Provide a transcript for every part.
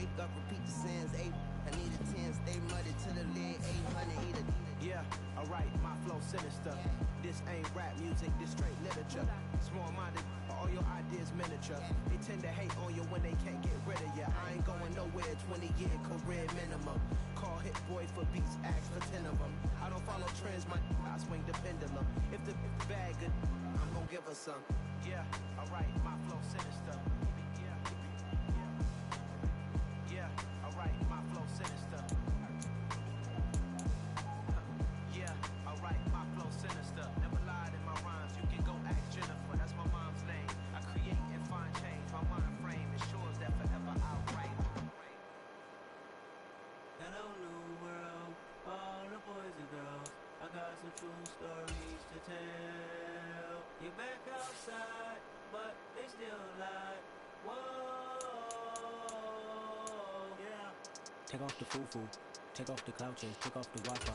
wake up, repeat the sins. 8, I need a 10, stay muddy to the lid. 800, eat a. Yeah, alright, my flow sinister. This ain't rap music, this straight literature. Small-minded, all your ideas miniature. They tend to hate on you when they can't get rid of you. I ain't going nowhere, 20-year career minimum. Call Hit Boy for beats, ask for 10 of them. I don't follow trends, I swing the pendulum. If the bag good, I'm gon' give her some. Yeah, alright, my flow sinister. Yeah, alright, my flow sinister. Yeah, alright, my flow sinister. Never lied in my rhymes, you can go ask Jennifer, that's my mom's name. I create and find change, my mind frame ensures that forever I'll reign. Hello new world, all the boys and girls, I got some true stories to tell. You're back outside, but they still lie. Whoa, yeah. Take off the foo-foo, take off the cloud chase, take off the Wi-Fi.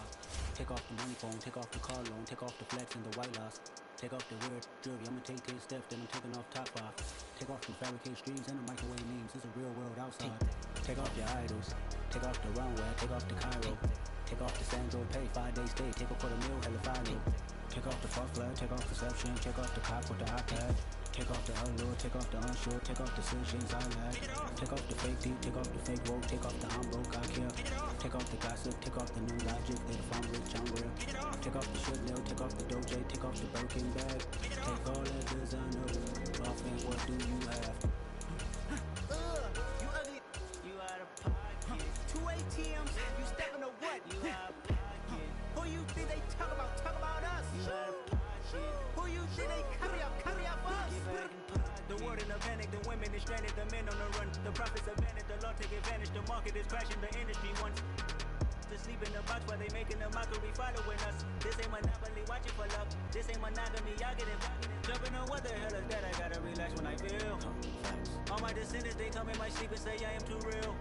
Take off the money phone, take off the car loan, take off the flex and the white loss. Take off the weird jewelry, I'ma take 10 steps, then I'm taking off top off. Take off the fabricated streams and the microwave memes, it's a real world outside. Take off your idols, take off the runway, take off the Cairo. Take off the Sandro pay, 5 days stay, take a $250,000, hella final. Take off the false flag, take off perception, take off the cop with the iPad. Take off the allure, take off the unsure, take off the decisions I lack. Take off the fake deep, take off the fake woke, take off the I'm broke, I care. Take off the gossip, take off the new logic, that if I'm rich, I'm real. Take off the shit nail, take off the doje, take off the Birkin bag. Take all that designer off and what do you have? You ugly, you out of pocket. 2 ATMs, you stepping to what? You out of pocket. Who you think they talk about us? You out of pocket. Who you think they carry up us? The world in a panic, the women is stranded, the men on the run. The profits are vanished, the law take advantage, the market is crashing, the industry wants to sleep in the box while they making a mockery following us. This ain't monopoly, watching for love. This ain't monogamy, y'all get it. Jumping on what the hell is that? I gotta relax when I feel. All my descendants, they come in my sleep and say I am too real.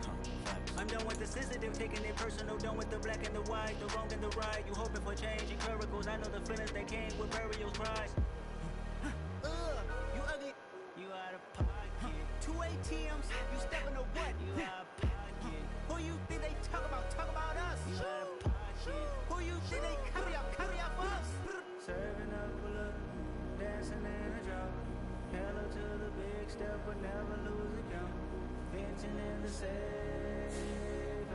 I'm done with the sensitive, taking it personal, done with the black and the white, the wrong and the right. You hoping for change and miracles, I know the feelings that came with burial cries. You ugly. You out of pocket. 2 ATMs, you stepping to what? You out of pocket. Who you think they talk about us? You out of pocket. Who you think they carry up us? Serving up a look, dancing in a drop. Hella to the big step, but never lose a count. Venting in the safe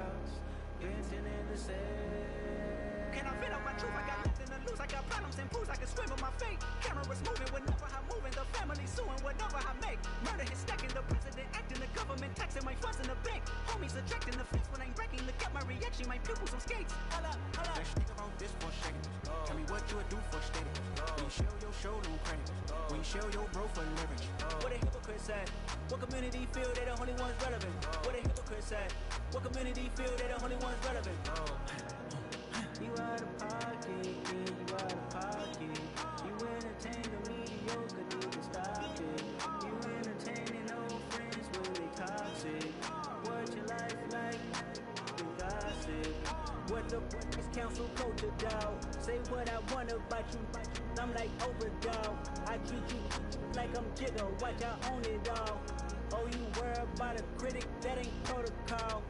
house. Venting in the safe. Can I fit up my truth? I got nothing to lose. I got problems and pools. I can swim with my fate. Cameras moving whenever I'm moving. The family suing whatever I make. Murder is stacking. The president acting. The government taxing my funds in the bank. Homies ejecting the fence when I'm wrecking. Look at my reaction. My pupils on skates. Holla, holla. Let's think about this for a second. Tell me what you would do for steady. When you show your show, no credit. When you show your bro for leverage. What a hypocrite said. What community feel they the only ones relevant? What a hypocrite said. What community feel they the only ones relevant? You out of pocket, yeah, you out of pocket. You entertain the mediocre, need to stop it. You entertaining old friends when they toxic. What your life like? You gossip. What the is council culture, dog? Say what I want about you. I'm like overdog. I treat you like I'm Jigga. Watch I own it all. Oh, you worry about a critic? That ain't protocol.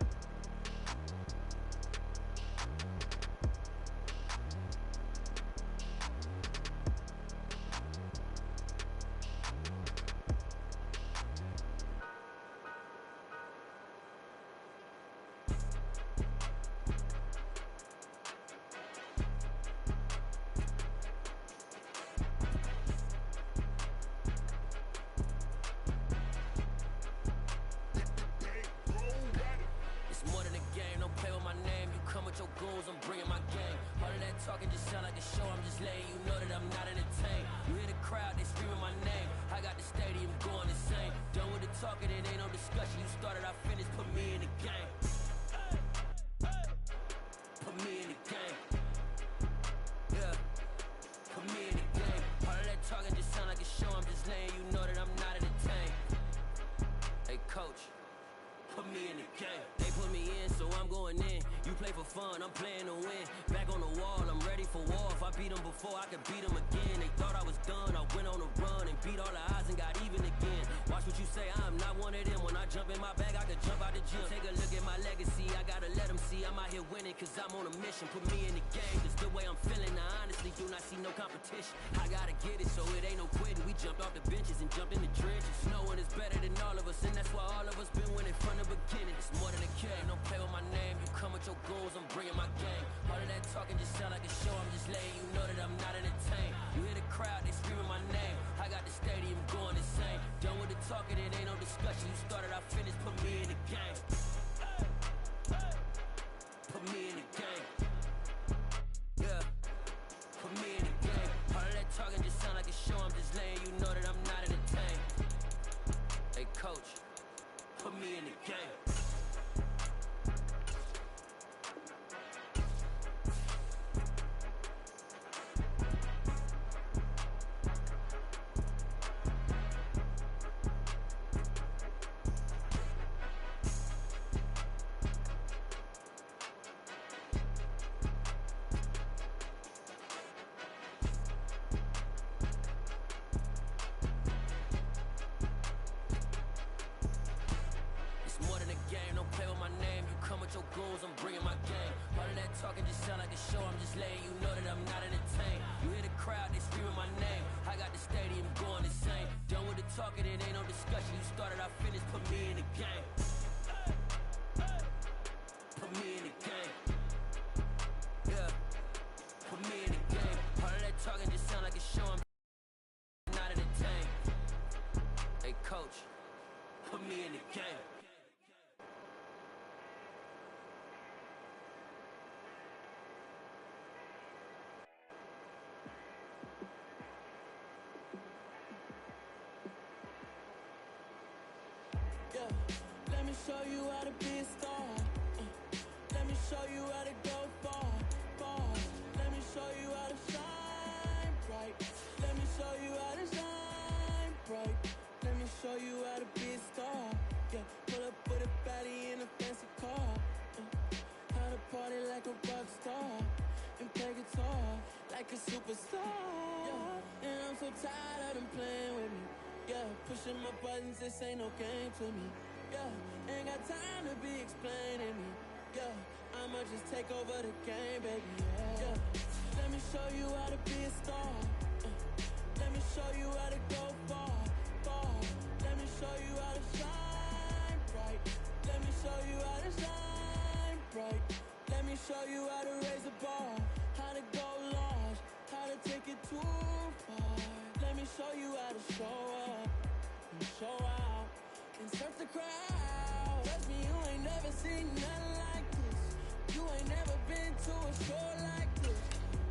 I'm playing to win. Back on the wall, I'm ready for war. If I beat them before, I could beat them again. They thought I was done, I went on a run and beat all the odds and got even again. Watch what you say, I'm not one of them. When I jump in my bag, I could jump out the gym. Take a cause I'm on a mission. Put me in the game, cause the way I'm feeling, I honestly do not see no competition. I gotta get it, so it ain't no quitting. We jumped off the benches and jumped in the trenches. No one is better than all of us, and that's why all of us been winning from the beginning. It's more than a game, don't play with my name. You come with your goals, I'm bringing my game. All of that talking just sound like a show, I'm just letting you know that I'm not entertained. You hear the crowd, they screaming my name. I got the stadium going insane. Done with the talking, it ain't no discussion. You started, I finished, put me in the game. Put me in the game. Yeah, put me in the game. All of that talking just sound like a show, I'm just letting you know that I'm not entertained. Hey coach, put me in the game. I'm bringing my game. All of that talking just sound like a show, I'm just letting you know that I'm not entertained. You hear the crowd, they screaming my name. I got the stadium going insane. Done with the talking, it ain't no discussion. You started, I finished, put me in the game. Put me in the game. Yeah, put me in the game. All of that talking just sound like a show, I'm not entertained. Hey coach, put me in the game. Let me show you how to be a star. Let me show you how to go far, far. Let me show you how to shine bright. Let me show you how to shine bright. Let me show you how to be a star. Yeah, pull up with a baddie in a fancy car. How to party like a rock star and play guitar like a superstar. Yeah, and I'm so tired of them playing with me. Yeah, pushing my buttons, this ain't no game to me. Yeah, ain't got time to be explaining me. Yeah, I'ma just take over the game, baby. Yeah, let me show you how to be a star. Let me show you how to go far, far. Let me show you how to shine bright. Let me show you how to shine bright. Let me show you how to raise the bar, how to go large, how to take it too far. Let me show you how to show up and show out and surf the crowd. Trust me, you ain't never seen nothing like this. You ain't never been to a show like this.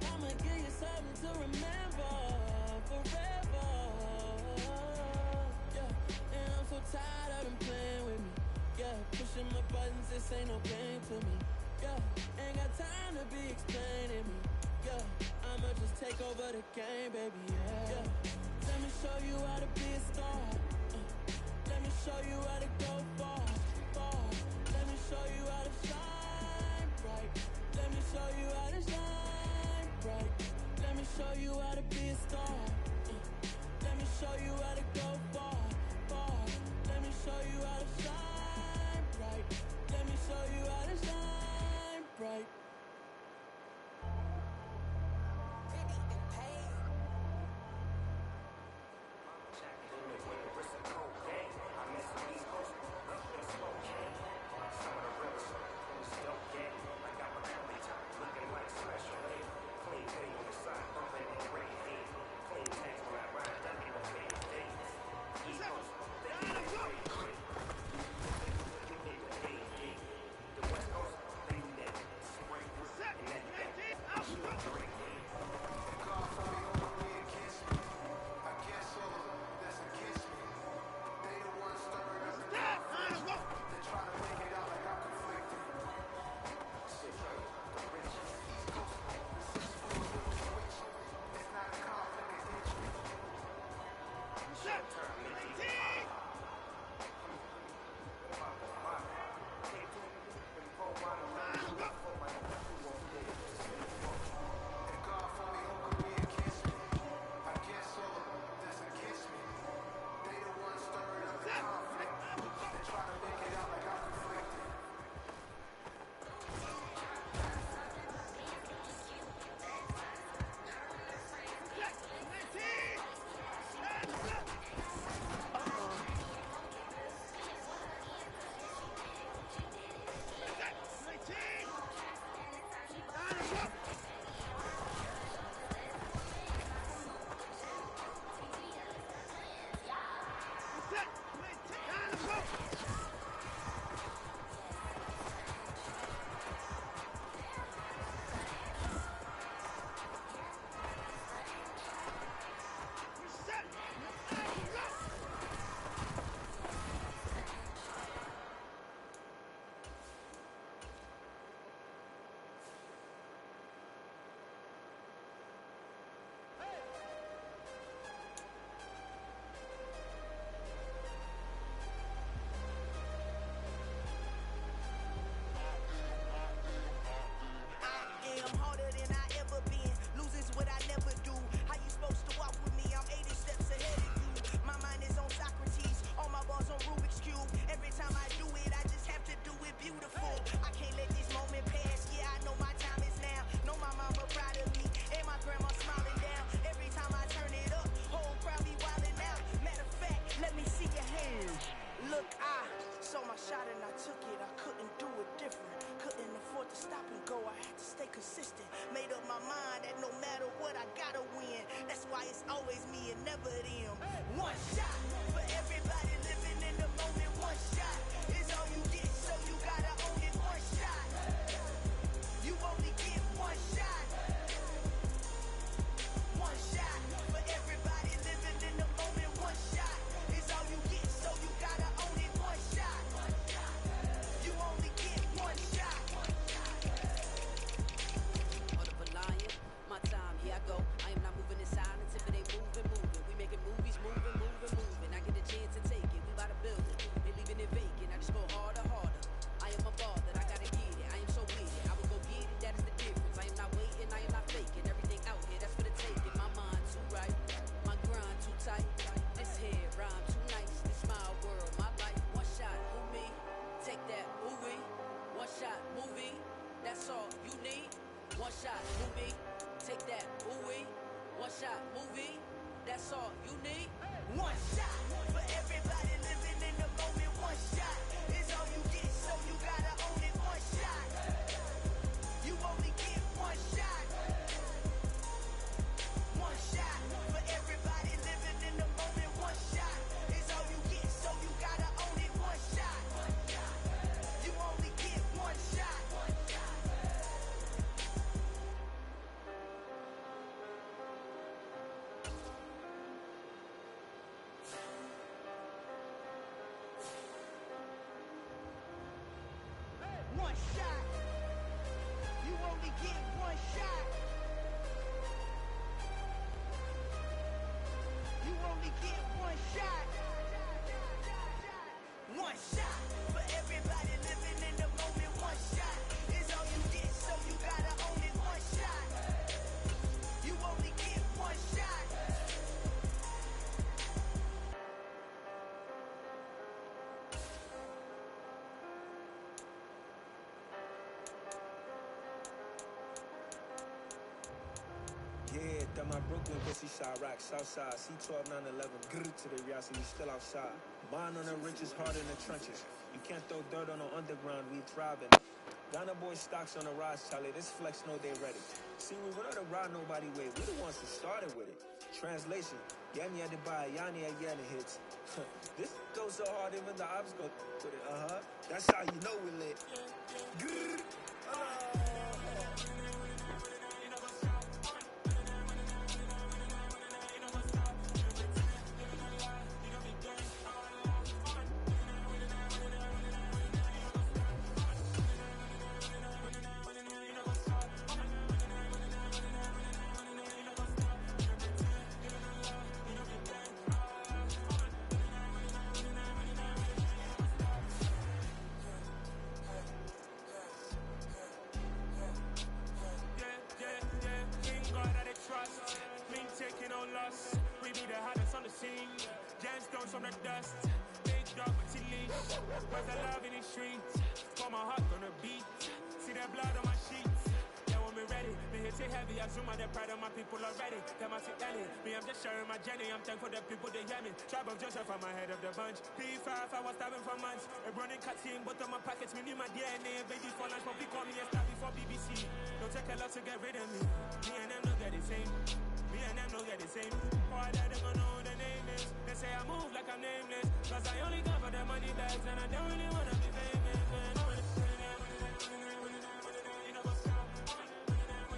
I'ma give you something to remember forever. Yeah, and I'm so tired of them playing with me. Yeah, pushing my buttons, this ain't no game to me. Yeah, ain't got time to be explaining me. Yeah, I'ma just take over the game, baby. Yeah, let me show you how to be a star. Let me show you how to go far, far. Let me show you how to shine bright. Let me show you how to shine bright. Let me show you how to be a star. Let me show you how to go far, far. Let me show you how to shine bright. Let me show you how to shine bright. I'm harder than I ever been. Losing's what I never do. How you supposed to walk with me? I'm 80 steps ahead of you. My mind is on Socrates. All my bars on Rubik's Cube. Every time I do it, I just have to do it beautiful. I can't let this moment pass. Yeah, I know my time is now. Know my mama proud of me. And my grandma smiling down. Every time I turn it up, whole crowd be wildin' out. Matter of fact, let me see your hands. Look, I saw my shot and I took it. I couldn't do it different. Couldn't afford to stop and go. I had to stay consistent. Made up my mind that no matter what, I gotta win. That's why it's always me and never them. One shot for everybody living in the moment. One shot is all you get, so you gotta own it. One shot. You only get one shot. One shot for everybody living in the moment. One shot is all you get, so you gotta own it. One shot. You only get one shot. Order for lion, my time, here I go. I am not moving in silence if it ain't moving. We making movies, moving. I get a chance to take it, we bout to build it. They leaving it vacant, I just go harder. I am a ball that I gotta get it. I am so with it, I will go get it, that is the difference. I am not waiting, I am not faking. Everything out here, that's for the taking. My mind too right, my grind too tight. This here rhyme too nice, this my world, my life. One shot, who me? Take that, movie. One shot, movie. That's all you need. One shot, movie. Take that, movie. One shot, movie. That's all you need. One shot for everybody living in the moment. One shot is all you get, so you gotta own it. One shot. You only get one shot. One shot for everybody living in the moment. One shot is all you get, so you gotta own it. One shot. You only get one shot. One shot. You only get one shot. You only get one shot. One shot for everybody living in the moment. One shot is all you get, so you gotta own it. One shot. You only get one shot. Yeah, that my Brooklyn, pussy side rock, Southside, C12, 911, grr to the Riasi, we still outside. Mine on the riches, hard in the trenches. You can't throw dirt on the underground, we thriving. Ghana boy stocks on the rise, Charlie, this flex know they ready. See, we went on the ride nobody way, we the ones that started with it. Translation, Yanni had to buy, Yanni again hits. This goes so hard, even the ops go with it, That's how you know we lit. Grr. We be the hottest on the scene. Gemstones from the dust. Big dog with leash. Where's the love in the streets? For my heart gonna beat. See that blood on my sheets. Yeah, when we ready, me hit it heavy. I zoom out the pride of my people already. Them I see Ellie. Me, I'm just sharing my journey. I'm thankful the people they hear me. Tribe of Joseph, I'm ahead of the bunch. P5, I was starving for months. A running cutscene, but on my pockets, me need my DNA. Baby for lunch, but we call me a star before BBC. Don't take a lot to get rid of me. Me and them don't get the same. Me Me and them don't get the same. Why let them know the name is? They say I move like I'm nameless. Cause I only come for the money bags and I don't really wanna be famous, man. You know what's up? You know what's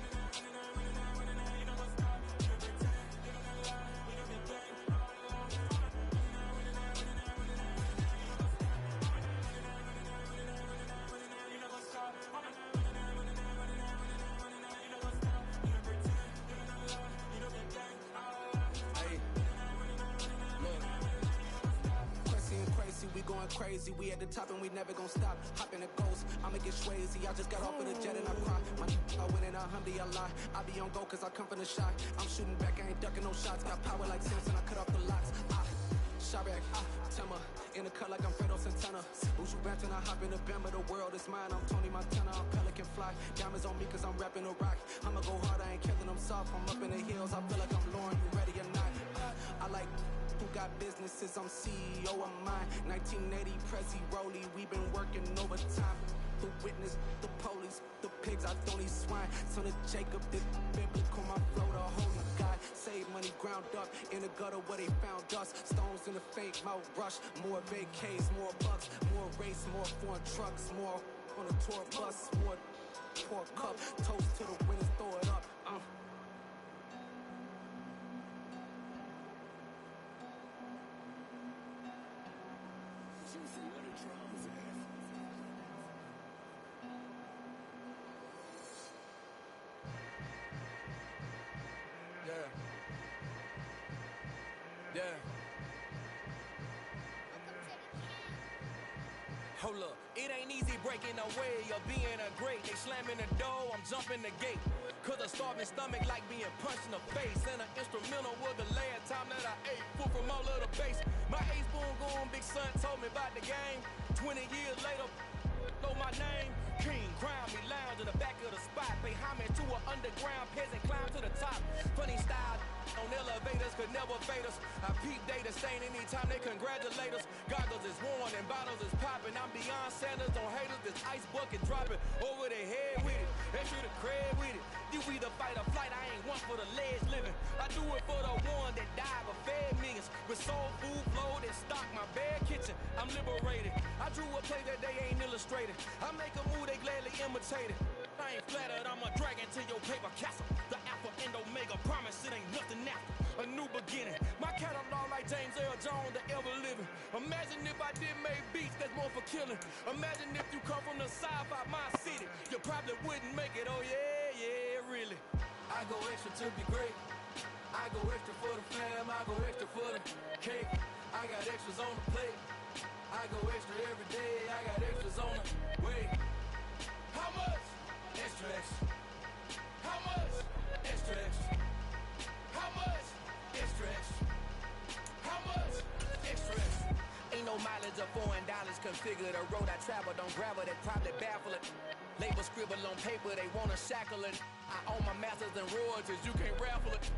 up? You pretend, you don't lie, you don't be gang. You know what's up? We going crazy, we at the top and we never gon' stop. Hop in a ghost, I'ma get swayzy. I just got off of the jet and I cry. I win in a Humvee, I lie. I be on go cause I come from the shot. I'm shooting back, I ain't ducking no shots. Got power like Samson, I cut off the lots. Shabak, Timmer, in the cut like I'm Fredo Santana. Usu Banton, I hop in the Bama, the world is mine. I'm Tony Montana, I'm Pelican Fly. Diamonds on me cause I'm rapping a rock. I'ma go hard, I ain't killing them soft. I'm up in the hills, I feel like I'm Lauren, you ready or not? I like who got businesses, I'm CEO of mine. 1980 Prezi Rolly, we been working overtime. The witness, the police, the pigs, I don't eat swine. Son of Jacob, this biblical, my flow, the holy God. Save money ground up in the gutter where they found us. Stones in the fake mouth rush. More vacays, more bucks, more race, more foreign trucks, more on a tour bus, more pour cup. Toast to the winners, throw it up. Yeah. Hold up, it ain't easy breaking away or being a great. They slamming the door, I'm jumping the gate. Cause a starving stomach like being punched in the face. And an instrumental was the last time that I ate. Food from all of the base. My ace boom goon, big son told me about the game. 20 years later, know my name. King, crown me, lounge in the back of the spot. Pay homage to an underground peasant, climb to the top. Funny style on elevators could never fade us. I peep data stain anytime they congratulate us. Goggles is worn and bottles is popping. I'm beyond Sanders on haters. This ice bucket dropping over their head with it. Extra the cred with it. You either fight or flight. I ain't one for the ledge living. I do it for the one that died but fed millions. With soul food flowed and stock my bare kitchen. I'm liberated. I drew a play that they ain't illustrated. I make a move they gladly imitated. I ain't flattered, I'm a dragon to your paper castle. The Alpha and Omega, promise it ain't nothing after. A new beginning. My catalog like James Earl Jones, the ever living. Imagine if I did make beats that's more for killing. Imagine if you come from the south out my city. You probably wouldn't make it, oh yeah, yeah, really. I go extra to be great. I go extra for the fam, I go extra for the cake. I got extras on the plate. I go extra every day, I got extras on the way. How much? Extra, extra. How much? Extra, extra. How much? Extra, extra. How much? Extra, extra. Ain't no mileage of $4 configure the road I travel. Don't gravel, that probably baffle it. Label scribble on paper, they wanna shackle it. I own my masters and royalties, you can't raffle it.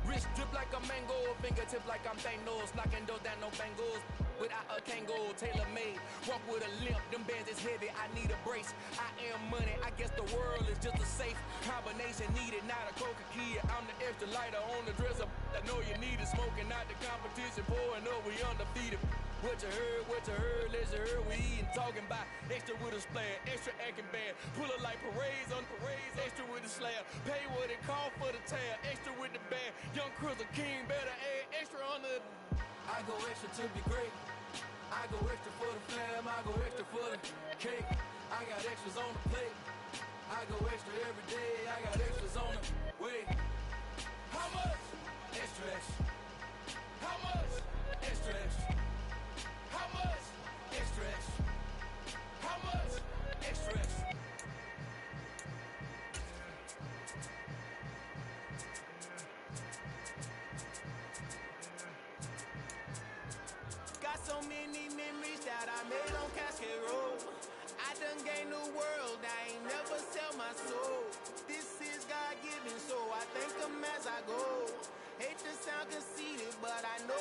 Wrist drip like a mango, fingertip like I'm Thanos. Knocking doors down, no bangles. Without a Kango, tailor-made. Walk with a limp, them bands is heavy, I need a brace. I am money, I guess the world is just a safe combination needed, not a coca key. I'm the extra lighter on the dresser. I know you need it, smoking out the competition, pouring up, we undefeated. What you heard, let's you heard, we eatin', talking about extra with a splash, extra acting bad. Pull it like parades on parades, extra with the slab. Pay what it cost for the tab, extra with the band. Young Crystal King, better add extra on the. I go extra to be great. I go extra for the fam, I go extra for the cake. I got extras on the plate. I go extra every day, I got extras on the way. How much? Extra, extra. How much? Extra, extra. How much? Extra, extra. How much? Extra, extra. Got so many memories that I made on Casket Road. I done gained the world, I ain't never sell my soul. This is God-given, so I thank him as I go. Hate to sound conceited, but I know.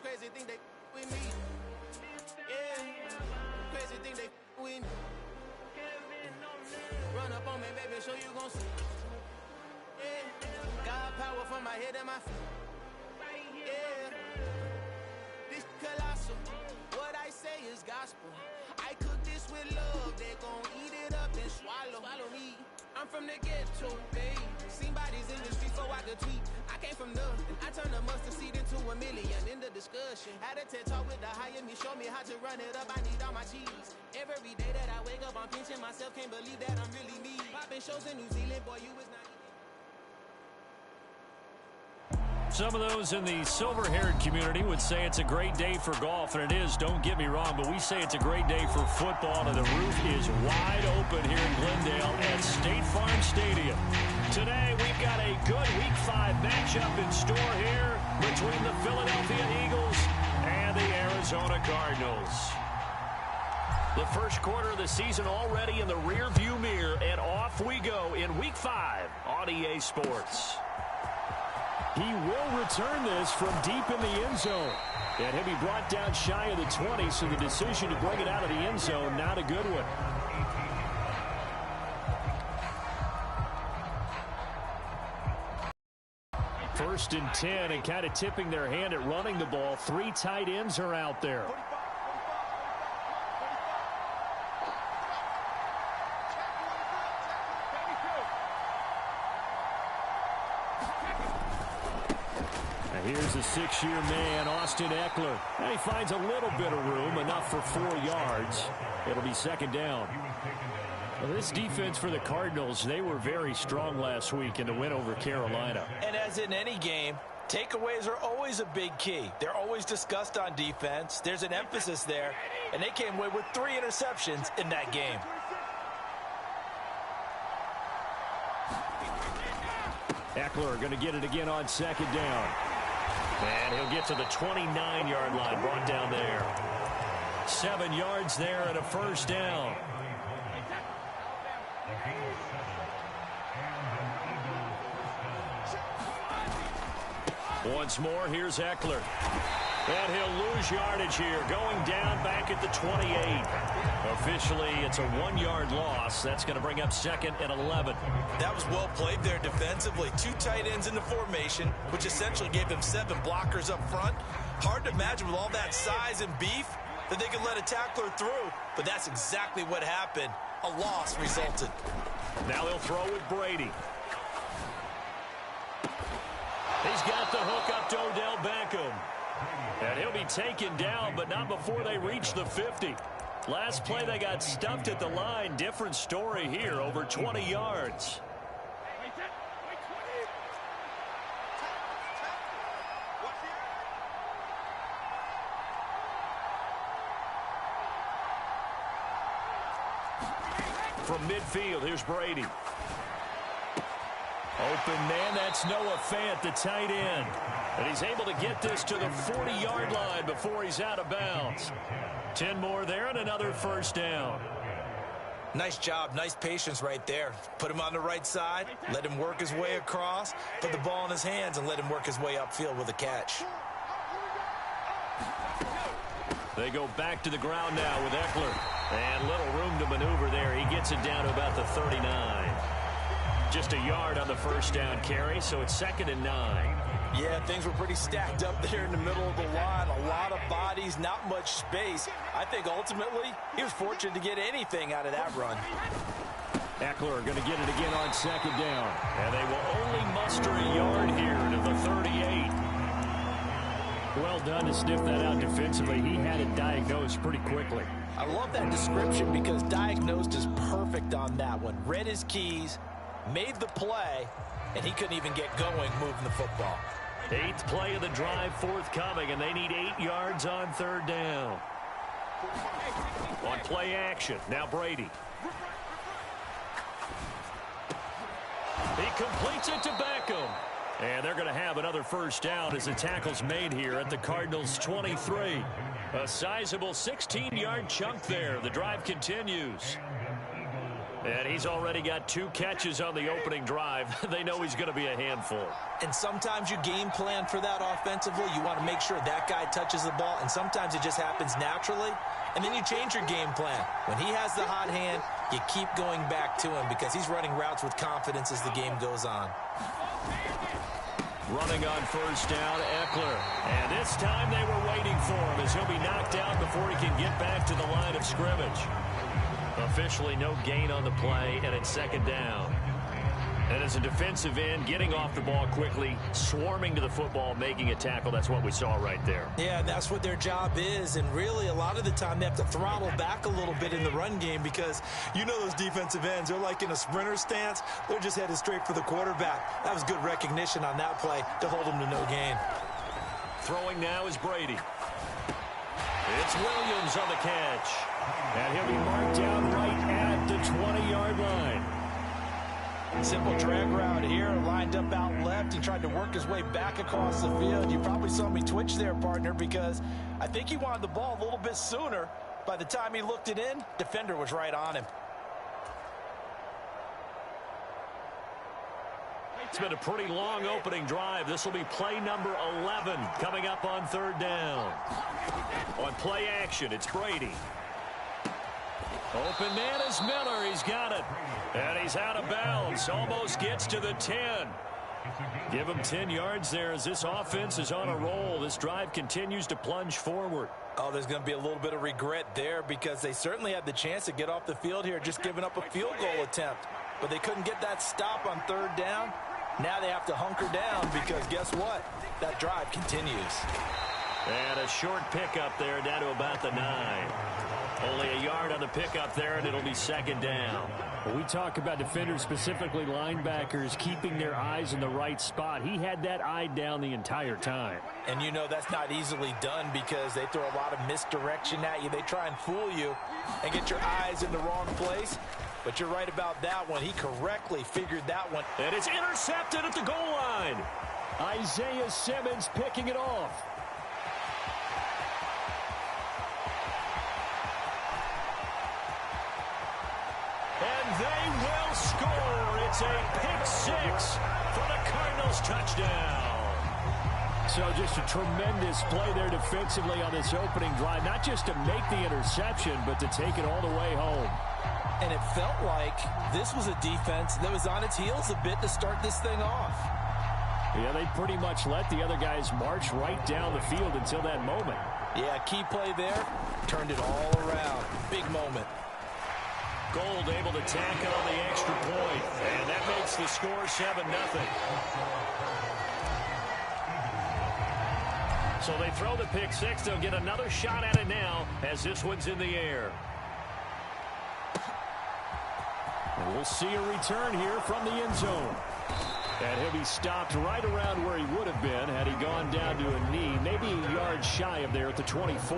Crazy thing they with me. Yeah, crazy thing they with me. Run up on me, baby, show you gon' see. Yeah, God power. from my head to my feet. Yeah. This colossal. What I say is gospel. I cook this with love. They gon' eat it up and swallow me. I'm from the ghetto, babe. Seen bodies in the street so I could tweet. I came from nothing. I turned a mustard seed into a million. In the discussion, had a TED talk with the higher me. Show me how to run it up. I need all my cheese. Every day that I wake up, I'm pinching myself. Can't believe that I'm really me. Popping shows in New Zealand, boy, you was not. Some of those in the silver-haired community would say it's a great day for golf, and it is, don't get me wrong, but we say it's a great day for football, and the roof is wide open here in Glendale at State Farm Stadium. Today, we've got a good Week 5 matchup in store here between the Philadelphia Eagles and the Arizona Cardinals. The first quarter of the season already in the rear-view mirror, and off we go in Week 5 on EA Sports. He will return this from deep in the end zone. And he'll be brought down shy of the 20, so the decision to bring it out of the end zone, not a good one. First and 10, and kind of tipping their hand at running the ball. 3 tight ends are out there. Here's a 6-year man, Austin Eckler. And he finds a little bit of room, enough for 4 yards. It'll be second down. Well, this defense for the Cardinals, they were very strong last week in the win over Carolina. And as in any game, takeaways are always a big key. They're always discussed on defense. There's an emphasis there, and they came away with 3 interceptions in that game. Eckler going to get it again on second down. And he'll get to the 29-yard line, brought down there. 7 yards there and a first down. Once more, here's Eckler. And he'll lose yardage here, going down back at the 28. Officially, it's a 1-yard loss. That's going to bring up second and 11. That was well played there defensively. 2 tight ends in the formation, which essentially gave them 7 blockers up front. Hard to imagine with all that size and beef that they could let a tackler through, but that's exactly what happened. A loss resulted. Now they'll throw with Brady. He's got the hook up to Odell Beckham. And he'll be taken down, but not before they reach the 50. Last play, they got stuffed at the line. Different story here, over 20 yards. From midfield, here's Brady. Open man, that's Noah Fant, the tight end. And he's able to get this to the 40-yard line before he's out of bounds. 10 more there and another first down. Nice job, nice patience right there. Put him on the right side, let him work his way across, put the ball in his hands, and let him work his way upfield with a catch. They go back to the ground now with Eckler. And little room to maneuver there. He gets it down to about the 39. Just a yard on the first down carry, so it's second and 9. Yeah, things were pretty stacked up there in the middle of the line. A lot of bodies, not much space. I think ultimately he was fortunate to get anything out of that run. Eckler going to get it again on second down. And they will only muster a yard here to the 38. Well done to sniff that out defensively. He had it diagnosed pretty quickly. I love that description because diagnosed is perfect on that one. Read his keys, made the play, and he couldn't even get going moving the football. 8th play of the drive forthcoming, and they need 8 yards on third down. On play action, now Brady. He completes it to Beckham. And they're going to have another first down as the tackle's made here at the Cardinals' 23. A sizable 16-yard chunk there. The drive continues. And he's already got 2 catches on the opening drive. They know he's going to be a handful. And sometimes you game plan for that offensively. You want to make sure that guy touches the ball, and sometimes it just happens naturally. And then you change your game plan. When he has the hot hand, you keep going back to him because he's running routes with confidence as the game goes on. Running on first down, Eckler. And this time they were waiting for him as he'll be knocked out before he can get back to the line of scrimmage. Officially no gain on the play, and it's second down. And as a defensive end, getting off the ball quickly, swarming to the football, making a tackle, that's what we saw right there. Yeah, that's what their job is, and really a lot of the time they have to throttle back a little bit in the run game because you know those defensive ends, they're like in a sprinter stance. They're just headed straight for the quarterback. That was good recognition on that play to hold them to no gain. Throwing now is Brady. It's Williams on the catch. And he'll be marked down right at the 20-yard line. Simple drag route here, lined up out left. He tried to work his way back across the field. You probably saw me twitch there, partner, because I think he wanted the ball a little bit sooner. By the time he looked it in, defender was right on him. It's been a pretty long opening drive. This will be play number 11 coming up on third down. On play action, it's Brady. Open man is Miller. He's got it. And he's out of bounds. Almost gets to the 10. Give him 10 yards there as this offense is on a roll. This drive continues to plunge forward. Oh, there's going to be a little bit of regret there because they certainly had the chance to get off the field here, just giving up a field goal attempt. But they couldn't get that stop on third down. Now they have to hunker down because guess what? That drive continues. And a short pickup there down to about the 9. Only a yard on the pickup there, and it'll be second down. Well, we talk about defenders, specifically linebackers, keeping their eyes in the right spot. He had that eye down the entire time. And you know that's not easily done because they throw a lot of misdirection at you. They try and fool you and get your eyes in the wrong place. But you're right about that one. He correctly figured that one. And it's intercepted at the goal line. Isaiah Simmons picking it off. And they will score. It's a pick six for the Cardinals touchdown. So just a tremendous play there defensively on this opening drive. Not just to make the interception, but to take it all the way home. And it felt like this was a defense that was on its heels a bit to start this thing off. Yeah, they pretty much let the other guys march right down the field until that moment. Yeah, key play there. Turned it all around. Big moment. Gold able to tack on the extra point. And that makes the score 7-0. So they throw the pick six. They'll get another shot at it now as this one's in the air. And we'll see a return here from the end zone. And he'll be stopped right around where he would have been had he gone down to a knee, maybe a yard shy of there at the 24.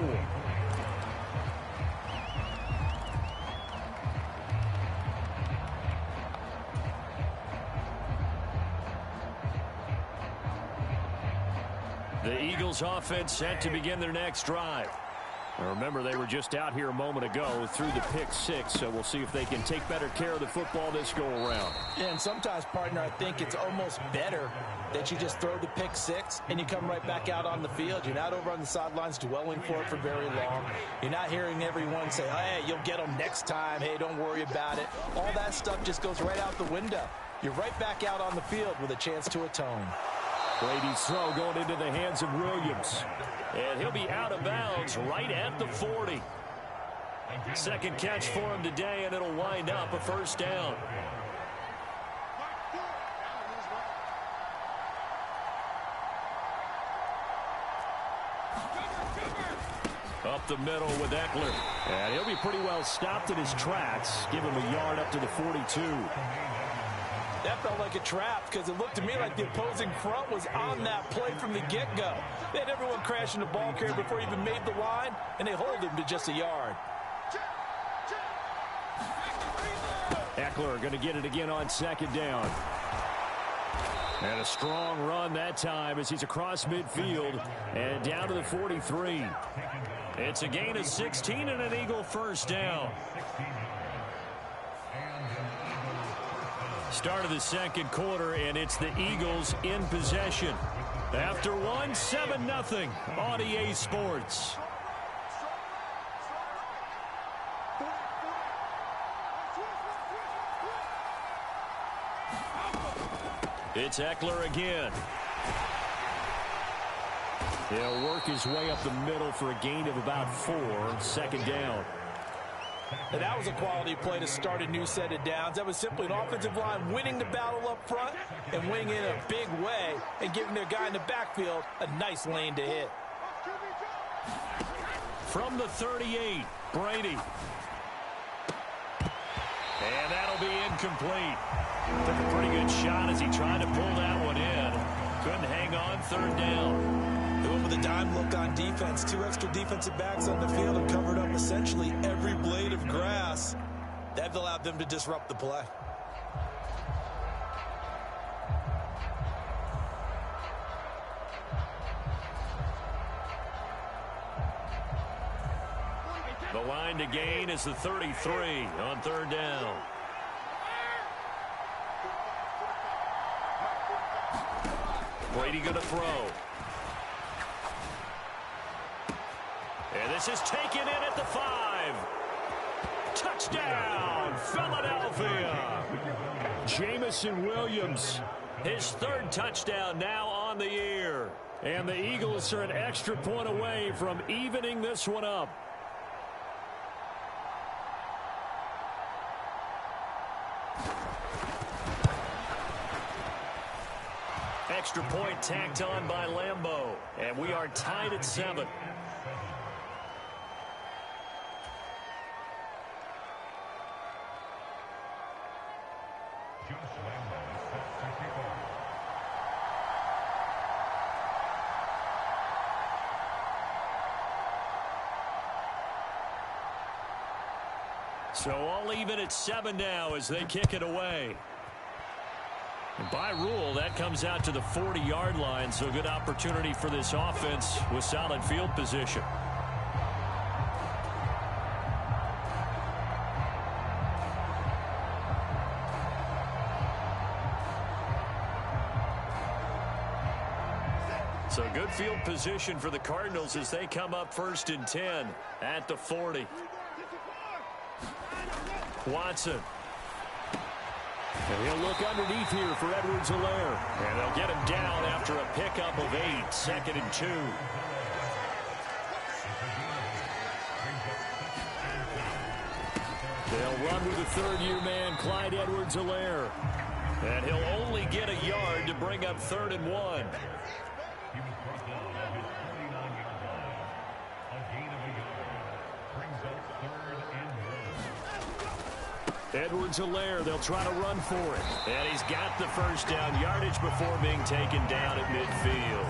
The Eagles offense set to begin their next drive. Now remember, they were just out here a moment ago through the pick six, so we'll see if they can take better care of the football this go-around. Yeah, and sometimes, partner, I think it's almost better that you just throw the pick six and you come right back out on the field. You're not over on the sidelines dwelling for it for very long. You're not hearing everyone say, hey, you'll get them next time. Hey, don't worry about it. All that stuff just goes right out the window. You're right back out on the field with a chance to atone. Brady's throw going into the hands of Williams. And he'll be out of bounds right at the 40. Second catch for him today, and it'll wind up a first down. Up the middle with Eckler. And he'll be pretty well stopped in his tracks. Give him a yard up to the 42. That felt like a trap because it looked to me like the opposing front was on that play from the get-go. They had everyone crashing the ball carrier before he even made the line, and they hold him to just a yard. Eckler going to get it again on second down. And a strong run that time as he's across midfield and down to the 43. It's a gain of 16 and an Eagle first down. Start of the second quarter, and it's the Eagles in possession. After one, 7-0 on EA Sports. It's Eckler again. He'll work his way up the middle for a gain of about 4, 2nd down. And that was a quality play to start a new set of downs. That was simply an offensive line winning the battle up front and winning it in a big way and giving their guy in the backfield a nice lane to hit. From the 38, Brady. And that'll be incomplete. Took a pretty good shot as he tried to pull that one in. Couldn't hang on, 3rd down. They went with a dime look on defense. 2 extra defensive backs on the field and covered up essentially every blade of grass. That allowed them to disrupt the play. The line to gain is the 33 on 3rd down. Brady going to throw. And this is taken in at the 5. Touchdown, Philadelphia. Jamison Williams. His 3rd touchdown now on the year. And the Eagles are an extra point away from evening this one up. Extra point tacked on by Lambeau. And we are tied at 7. So all even at 7 now as they kick it away. And by rule, that comes out to the 40-yard line, so good opportunity for this offense with solid field position. So good field position for the Cardinals as they come up 1st and 10 at the 40. Watson. And he'll look underneath here for Edwards-Helaire. And they'll get him down after a pickup of 8, 2nd and 2. They'll run with the 3rd-year man, Clyde Edwards-Helaire. And he'll only get a yard to bring up 3rd and 1. Edwards-Helaire, they'll try to run for it. And he's got the 1st down yardage before being taken down at midfield.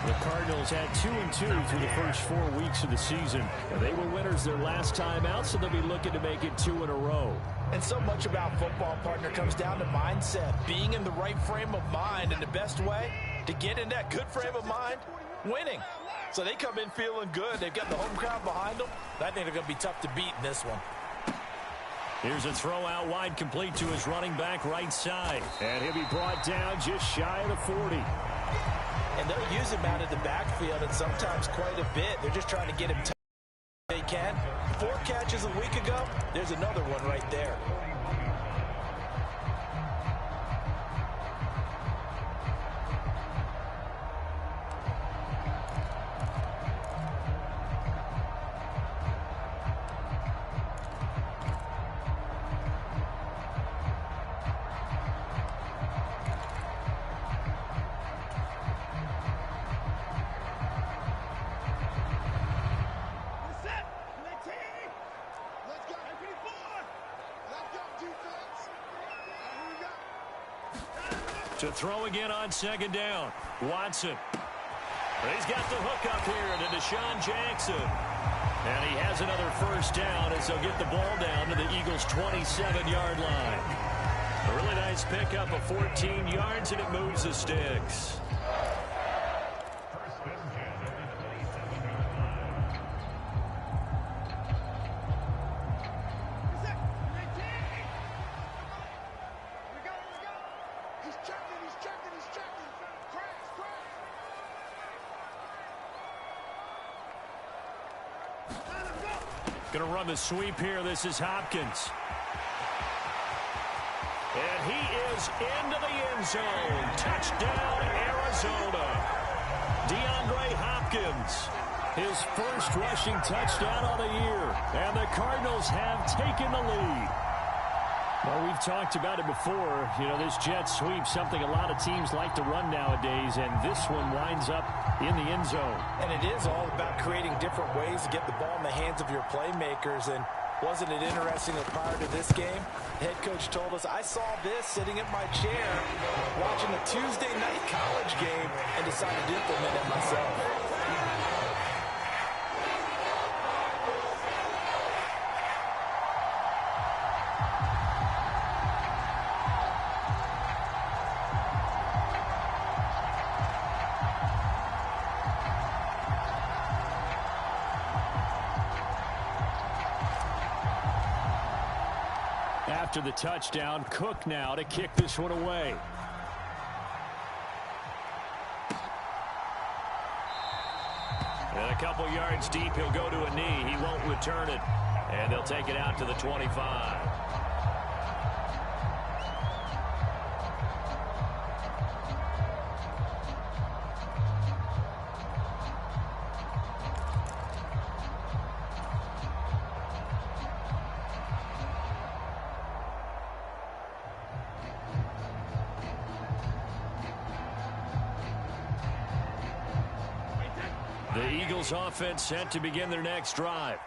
The Cardinals had 2-2 through the first 4 weeks of the season. And they were winners their last time out, so they'll be looking to make it 2 in a row. And so much about football, partner, comes down to mindset. Being in the right frame of mind, and the best way to get in that good frame of mind, winning. So they come in feeling good. They've got the home crowd behind them. I think they're going to be tough to beat in this one. Here's a throw out wide, complete to his running back right side. And he'll be brought down just shy of the 40. And they'll use him out of the backfield, and sometimes quite a bit. They're just trying to get him they can. 4 catches a week ago. There's another one right there. To throw again on 2nd down. Watson. He's got the hook up here to Deshaun Jackson. And he has another 1st down as they'll get the ball down to the Eagles' 27-yard line. A really nice pickup of 14 yards, and it moves the sticks. Going to run the sweep here. This is Hopkins. And he is into the end zone. Touchdown, Arizona. DeAndre Hopkins, his first rushing touchdown of the year, and the Cardinals have taken the lead. Well, we've talked about it before. You know, this jet sweep, something a lot of teams like to run nowadays, and this one winds up in the end zone. And it is all about creating different ways to get the ball in the hands of your playmakers. And wasn't it interesting that prior to this game, the head coach told us, I saw this sitting in my chair watching a Tuesday night college game and decided to implement it myself. After the touchdown, Cook now to kick this one away. And a couple yards deep, he'll go to a knee. He won't return it. And they'll take it out to the 25. The Eagles offense set to begin their next drive.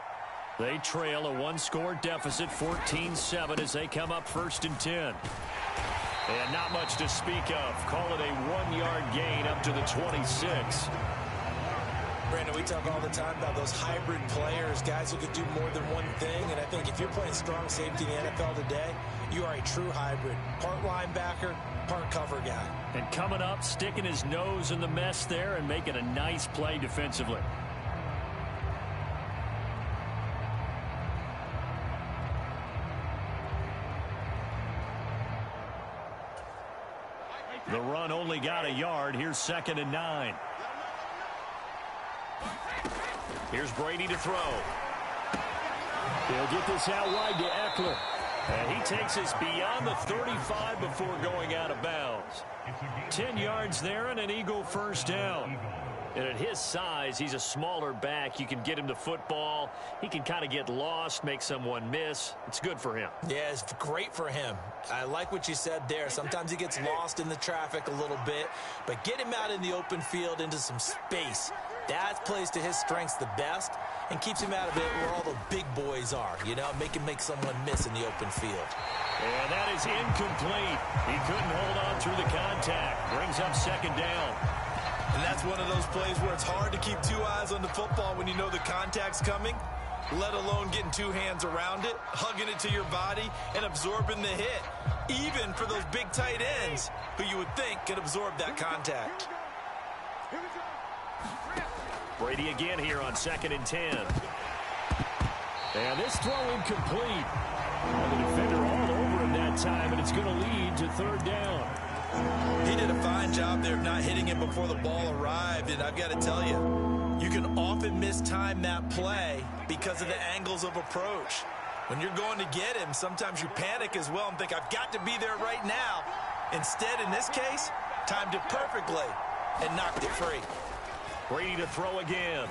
They trail a one-score deficit, 14-7, as they come up 1st and 10. And not much to speak of. Call it a 1-yard gain up to the 26. Brandon, we talk all the time about those hybrid players, guys who could do more than one thing. And I think if you're playing strong safety in the NFL today, you are a true hybrid. Part linebacker, part cover guy. And coming up, sticking his nose in the mess there and making a nice play defensively. The run only got a yard. Here's 2nd and 9. Here's Brady to throw. He'll get this out wide to Eckler. And he takes us beyond the 35 before going out of bounds. 10 yards there and an Eagle first down. And at his size, he's a smaller back. You can get him the football. He can kind of get lost, make someone miss. It's good for him. Yeah, it's great for him. I like what you said there. Sometimes he gets lost in the traffic a little bit, but get him out in the open field into some space. That plays to his strengths the best and keeps him out of it where all the big boys are, you know, make someone miss in the open field. And that is incomplete. He couldn't hold on through the contact. Brings up 2nd down. And that's one of those plays where it's hard to keep 2 eyes on the football when you know the contact's coming, let alone getting 2 hands around it, hugging it to your body, and absorbing the hit, even for those big tight ends who you would think could absorb that contact. Brady again here on 2nd and 10. And this throw incomplete. And the defender all over him that time, and it's going to lead to 3rd down. He did a fine job there of not hitting him before the ball arrived, and I've got to tell you, you can often mistime that play because of the angles of approach. When you're going to get him, sometimes you panic as well and think, I've got to be there right now. Instead, in this case, timed it perfectly and knocked it free. Brady to throw again.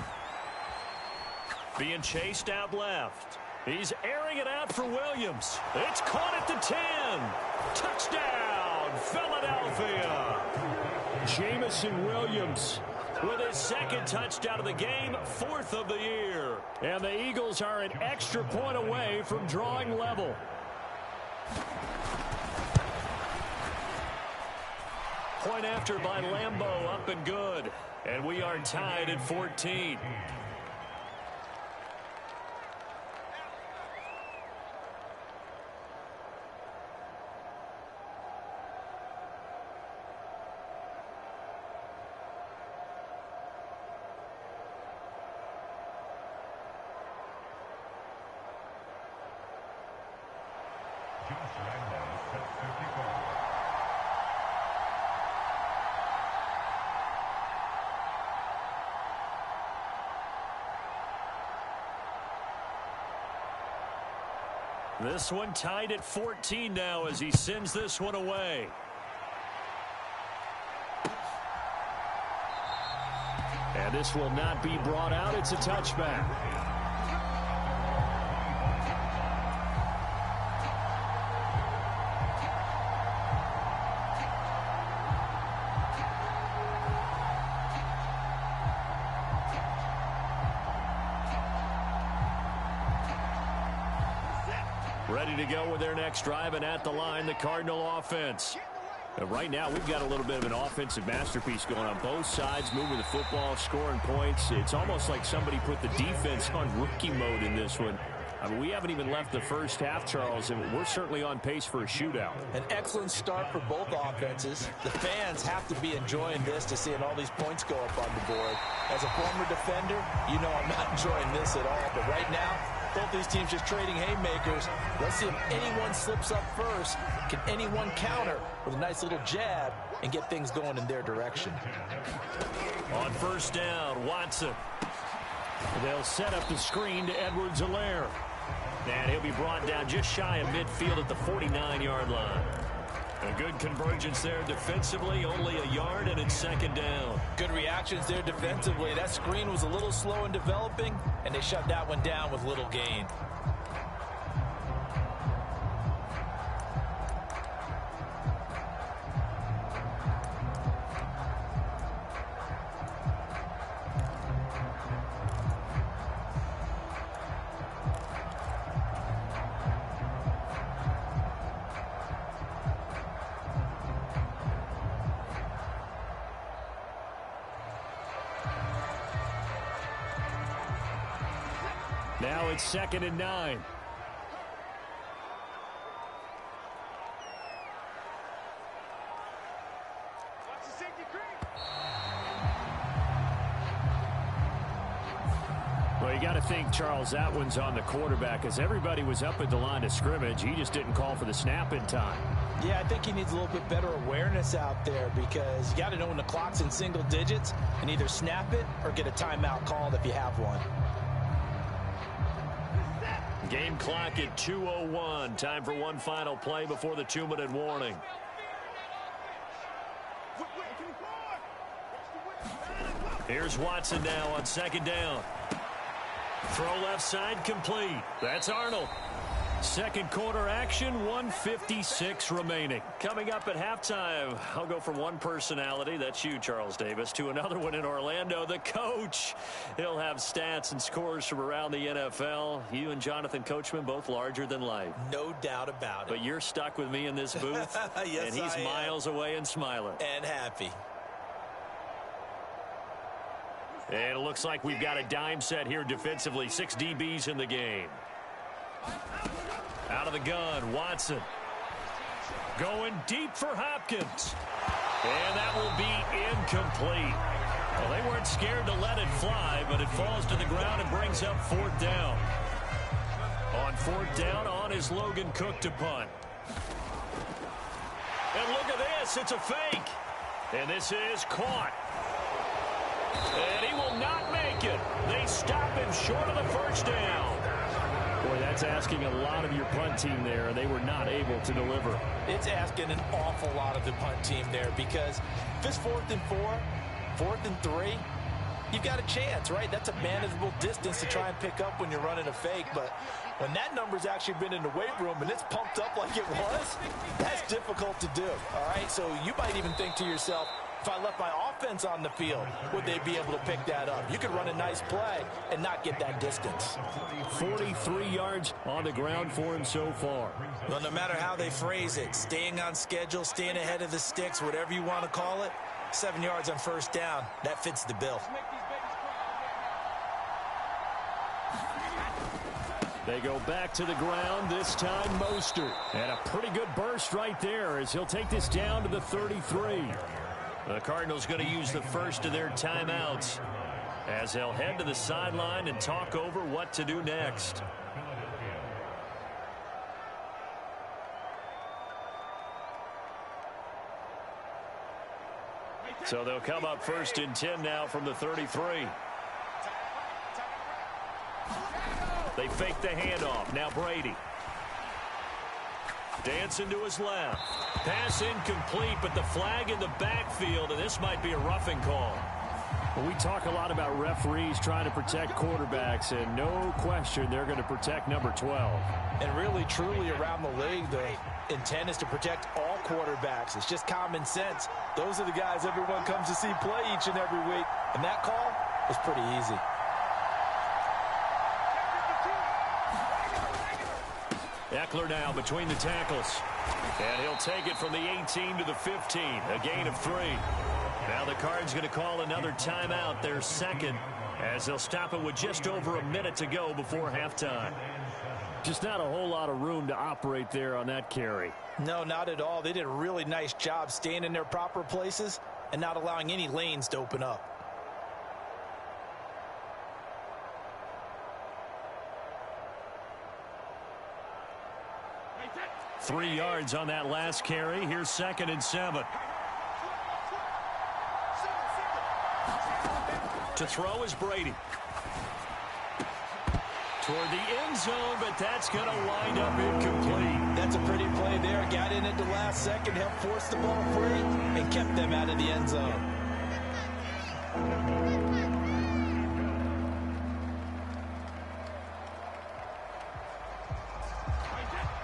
Being chased out left. He's airing it out for Williams. It's caught at the 10. Touchdown, Philadelphia. Jamison Williams with his 2nd touchdown of the game, 4th of the year. And the Eagles are an extra point away from drawing level. Point after by Lambeau, up and good. And we are tied at 14. This one tied at 14 now as he sends this one away. And this will not be brought out. It's a touchback. Ready to go with their next drive, and at the line, the Cardinal offense. Right now, we've got a little bit of an offensive masterpiece going on both sides, moving the football, scoring points. It's almost like somebody put the defense on rookie mode in this one. I mean, we haven't even left the first half, Charles, and we're certainly on pace for a shootout. An excellent start for both offenses. The fans have to be enjoying this to seeing all these points go up on the board. As a former defender, you know I'm not enjoying this at all. But right now, both these teams just trading haymakers. Let's see if anyone slips up first. Can anyone counter with a nice little jab and get things going in their direction? On first down, Watson. They'll set up the screen to Edwards-Helaire. And he'll be brought down just shy of midfield at the 49-yard line. A good convergence there defensively, only a yard, and it's second down. Good reactions there defensively. That screen was a little slow in developing, and they shut that one down with little gain. Now it's 2nd and 9. Well, you got to think, Charles, that one's on the quarterback as everybody was up at the line of scrimmage. He just didn't call for the snap in time. Yeah, I think he needs a little bit better awareness out there because you got to know when the clock's in single digits and either snap it or get a timeout called if you have one. Game clock at 2:01. Time for one final play before the 2-minute warning. Here's Watson now on second down. Throw left side complete. That's Arnold. Second quarter action, 1:56 remaining. Coming up at halftime, I'll go from one personality, that's you, Charles Davis, to another one in Orlando, the coach. He'll have stats and scores from around the NFL. You and Jonathan Coachman, both larger than life. No doubt about it. But you're stuck with me in this booth, yes, and he's miles away and smiling. And happy. And it looks like we've got a dime set here defensively. 6 DBs in the game. Out of the gun, Watson. Going deep for Hopkins. And that will be incomplete. Well, they weren't scared to let it fly, but it falls to the ground and brings up 4th down. On 4th down, on is Logan Cook to punt. And look at this, it's a fake. And this is caught. And he will not make it. They stop him short of the first down. Boy, that's asking a lot of your punt team there, and they were not able to deliver. It's asking an awful lot of the punt team there because if it's 4th and 4, 4th and 3, you've got a chance, right? That's a manageable distance to try and pick up when you're running a fake, but when that number's actually been in the weight room and it's pumped up like it was, that's difficult to do, all right? So you might even think to yourself, if I left my offense on the field, would they be able to pick that up? You could run a nice play and not get that distance. 43 yards on the ground for him so far. Well, no matter how they phrase it, staying on schedule, staying ahead of the sticks, whatever you want to call it, 7 yards on first down, that fits the bill. They go back to the ground, this time Mostert. And a pretty good burst right there as he'll take this down to the 33. The Cardinals going to use the first of their timeouts as they'll head to the sideline and talk over what to do next. So they'll come up 1st and 10 now from the 33. They fake the handoff. Now Brady. Dancing to his left. Pass incomplete, but the flag in the backfield, and this might be a roughing call. Well, we talk a lot about referees trying to protect quarterbacks, and no question they're going to protect number 12. And really, truly, around the league, the intent is to protect all quarterbacks. It's just common sense. Those are the guys everyone comes to see play each and every week. And that call was pretty easy. Eckler now between the tackles. And he'll take it from the 18 to the 15, a gain of 3. Now the Cards going to call another timeout, their second, as they'll stop it with just over a minute to go before halftime. Just not a whole lot of room to operate there on that carry. No, not at all. They did a really nice job staying in their proper places and not allowing any lanes to open up. Three yards on that last carry. Here's 2nd and 7. To throw is Brady. Toward the end zone, but that's going to wind up incomplete. That's a pretty play there. Got in at the last second, helped force the ball free, and kept them out of the end zone.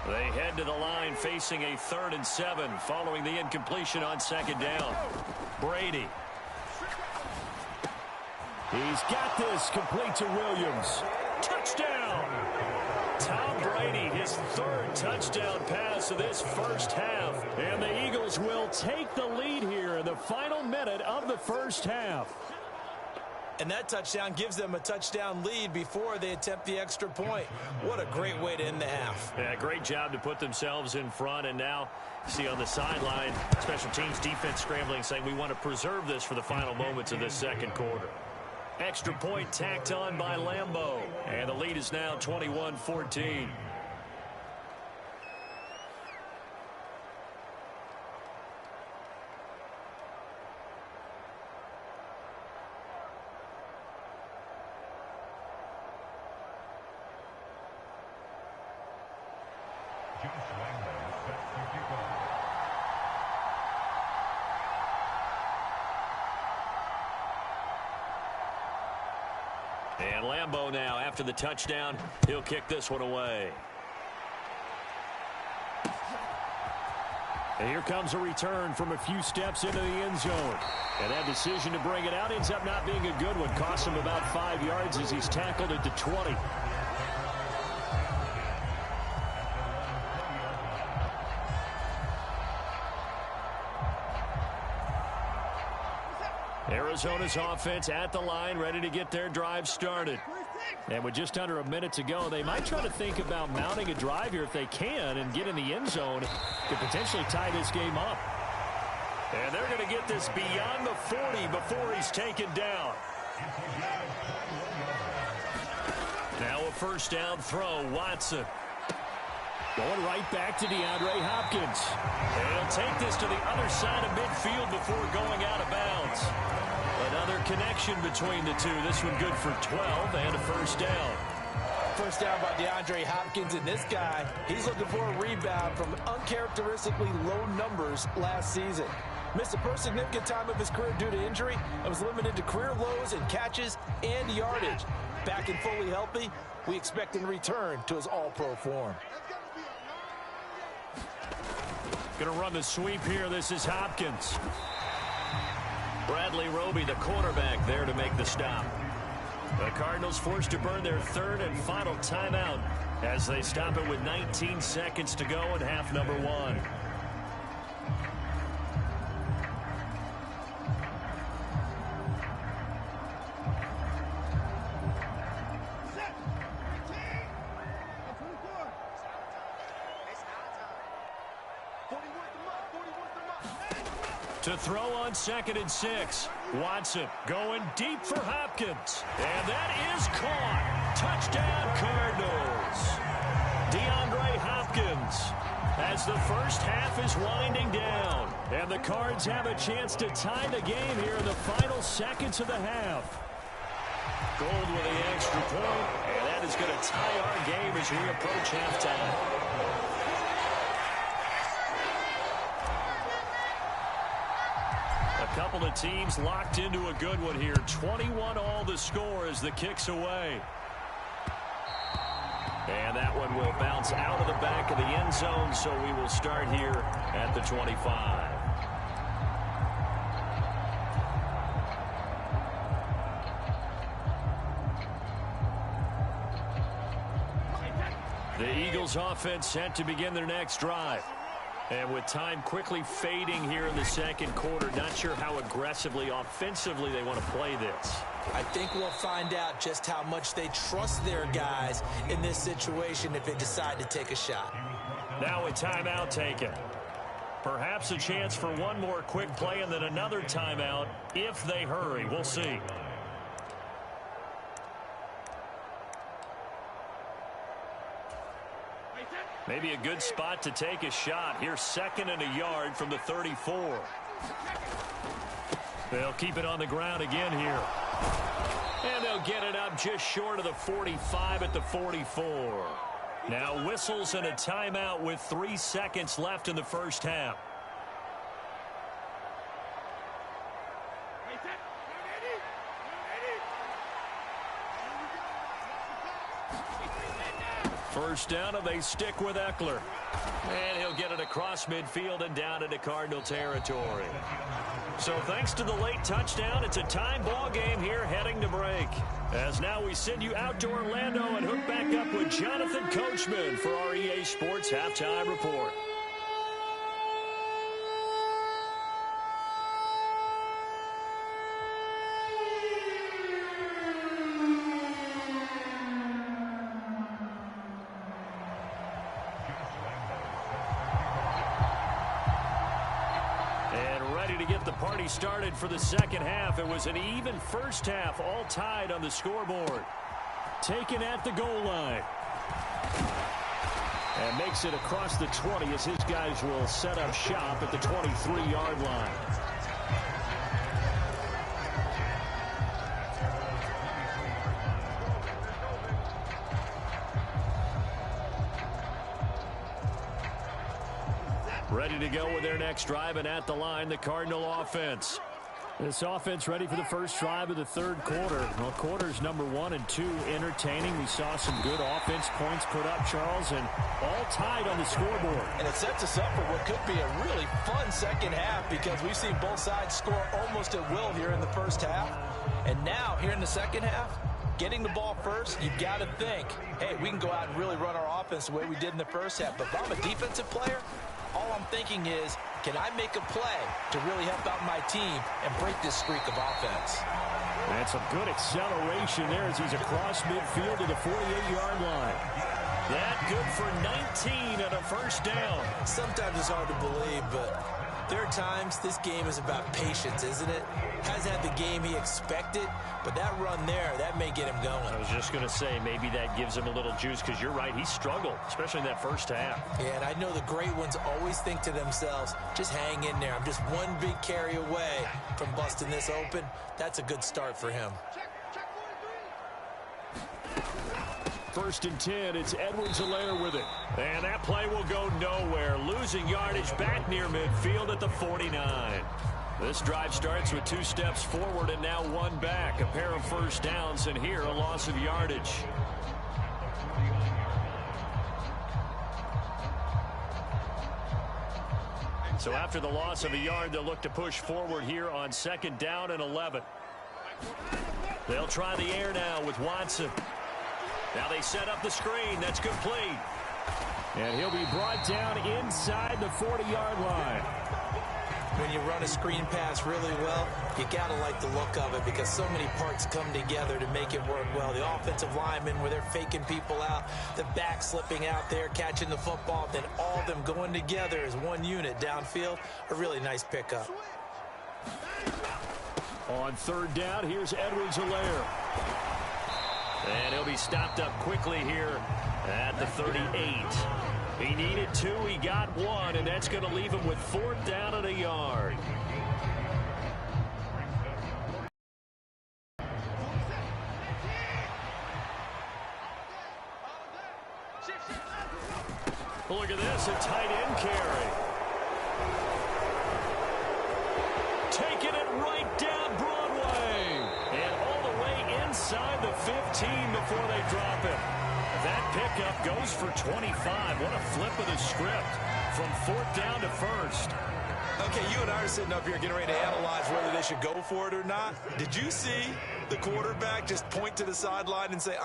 They head to the line facing a 3rd and 7 following the incompletion on 2nd down. Brady. He's got this complete to Williams. Touchdown! Tom Brady, his 3rd touchdown pass of this first half. And the Eagles will take the lead here in the final minute of the first half. And that touchdown gives them a touchdown lead before they attempt the extra point. What a great way to end the half. Yeah, great job to put themselves in front. And now, see on the sideline, special teams defense scrambling, saying we want to preserve this for the final moments of this second quarter. Extra point tacked on by Lambeau. And the lead is now 21-14. And Lambeau now, after the touchdown, he'll kick this one away. And here comes a return from a few steps into the end zone. And that decision to bring it out ends up not being a good one. Costs him about 5 yards as he's tackled at the 20. Arizona's offense at the line, ready to get their drive started. And with just under a minute to go, they might try to think about mounting a drive here if they can and get in the end zone to potentially tie this game up. And they're going to get this beyond the 40 before he's taken down. Now a first down throw, Watson. Going right back to DeAndre Hopkins. And he'll take this to the other side of midfield before going out of bounds. Another connection between the two. This one good for 12 and a first down. First down by DeAndre Hopkins, and this guy, he's looking for a rebound from uncharacteristically low numbers last season. Missed a pretty significant time of his career due to injury and was limited to career lows in catches and yardage. Back and fully healthy, we expect him to return to his all-pro form. Going to run the sweep here. This is Hopkins. Bradley Roby, the quarterback, there to make the stop. The Cardinals forced to burn their 3rd and final timeout as they stop it with 19 seconds to go in half number 1. To throw on 2nd and 6. Watson going deep for Hopkins. And that is caught. Touchdown, Cardinals. DeAndre Hopkins as the first half is winding down. And the Cards have a chance to tie the game here in the final seconds of the half. Gold with the extra point. And that is going to tie our game as we approach halftime. couple of teams locked into a good one here. 21 all the score as the kick's away. And that one will bounce out of the back of the end zone, so we will start here at the 25. The Eagles offense set to begin their next drive. And with time quickly fading here in the second quarter, not sure how aggressively, offensively they want to play this. I think we'll find out just how much they trust their guys in this situation if they decide to take a shot. Now a timeout taken. Perhaps a chance for one more quick play and then another timeout if they hurry. We'll see. Maybe a good spot to take a shot. Here's 2nd and a yard from the 34. They'll keep it on the ground again here. And they'll get it up just short of the 45 at the 44. Now whistles and a timeout with 3 seconds left in the first half. First down, and they stick with Eckler. And he'll get it across midfield and down into Cardinal territory. So thanks to the late touchdown, it's a time ball game here heading to break. As now we send you out to Orlando and hook back up with Jonathan Coachman for our EA Sports Halftime Report. Party started for the second half. It was an even first half, all tied on the scoreboard. Taken at the goal line. And makes it across the 20 as his guys will set up shop at the 23-yard line. Ready to go with their next drive, and at the line, the Cardinal offense. This offense ready for the first drive of the third quarter. Well, quarters number 1 and 2 entertaining. We saw some good offense points put up, Charles, and all tied on the scoreboard. And it sets us up for what could be a really fun second half because we've seen both sides score almost at will here in the first half. And now, here in the second half, getting the ball first, you've got to think, hey, we can go out and really run our offense the way we did in the first half. But if I'm a defensive player, all I'm thinking is, can I make a play to really help out my team and break this streak of offense? And some good acceleration there as he's across midfield to the 48-yard line. That good for 19 and a first down. Sometimes it's hard to believe, but there are times this game is about patience, isn't it? Hasn't had the game he expected, but that run there, that may get him going. I was just going to say, maybe that gives him a little juice because you're right, he struggled, especially in that first half. Yeah, and I know the great ones always think to themselves, just hang in there. I'm just one big carry away from busting this open. That's a good start for him. 1st and 10, it's Edwards-Helaire with it. And that play will go nowhere. Losing yardage back near midfield at the 49. This drive starts with 2 steps forward and now 1 back. A pair of first downs, and here a loss of yardage. So after the loss of a yard, they'll look to push forward here on 2nd down and 11. They'll try the air now with Watson. Now they set up the screen. That's complete. And he'll be brought down inside the 40-yard line. When you run a screen pass really well, you got to like the look of it because so many parts come together to make it work well. The offensive linemen, where they're faking people out, the back slipping out there, catching the football, then all of them going together as one unit downfield. A really nice pickup. On 3rd down, here's Edwards-Helaire. And he'll be stopped up quickly here at the 38. He needed 2, he got 1, and that's going to leave him with 4th down and a yard. Look at this, a tight end carry. taking it right down Broadway. And all the way inside the 15 before they drop it. That pickup goes for 25. What a flip of the script from 4th down to 1st. Okay, you and I are sitting up here getting ready to analyze whether they should go for it or not. Did you see the quarterback just point to the sideline and say,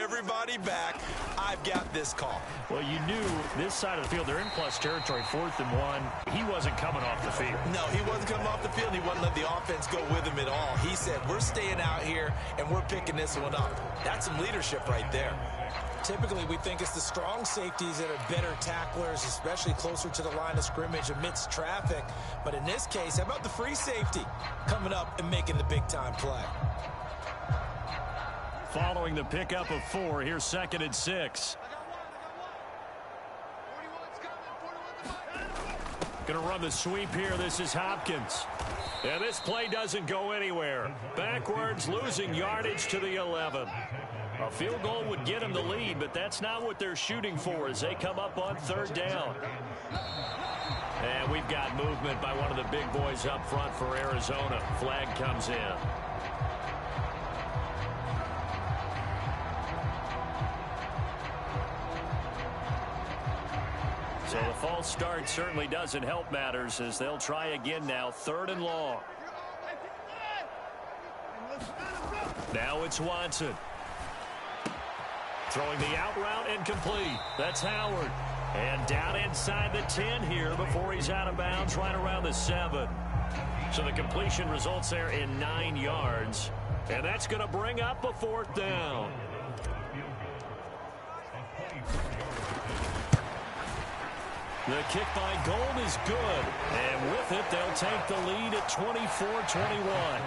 everybody back, I've got this call? Well, you knew this side of the field, they're in plus territory, 4th and 1. He wasn't coming off the field. No, he wasn't coming off the field. He wasn't letting the offense go with him at all. He said, we're staying out here, and we're picking this one up. That's some leadership right there. Typically, we think it's the strong safeties that are better tacklers, especially closer to the line of scrimmage amidst traffic. But in this case, how about the free safety coming up and making the big-time play? Following the pickup of 4, here's 2nd and 6. Going to run the sweep here. This is Hopkins. And this play doesn't go anywhere. Backwards, losing yardage to the 11. A field goal would get them the lead, but that's not what they're shooting for as they come up on 3rd down. And we've got movement by one of the big boys up front for Arizona. Flag comes in. So the false start certainly doesn't help matters as they'll try again now. 3rd and long. Now it's Watson. Throwing the out route and complete. That's Howard. And down inside the 10 here before he's out of bounds right around the 7. So the completion results there in 9 yards. And that's going to bring up a 4th down. The kick by Gold is good. And with it, they'll take the lead at 24-21.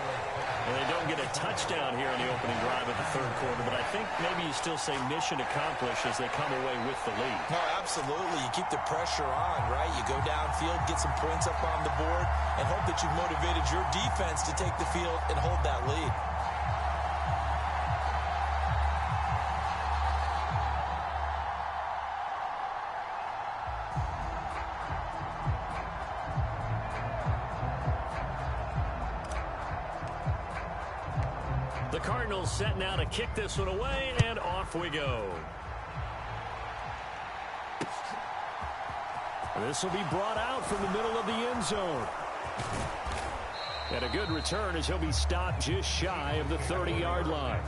And they don't get a touchdown here in the opening drive of the 3rd quarter, but I think maybe you still say mission accomplished as they come away with the lead. No, absolutely. You keep the pressure on, right? You go downfield, get some points up on the board, and hope that you've motivated your defense to take the field and hold that lead. The Cardinals set now to kick this one away, and off we go. This will be brought out from the middle of the end zone. And a good return as he'll be stopped just shy of the 30-yard line.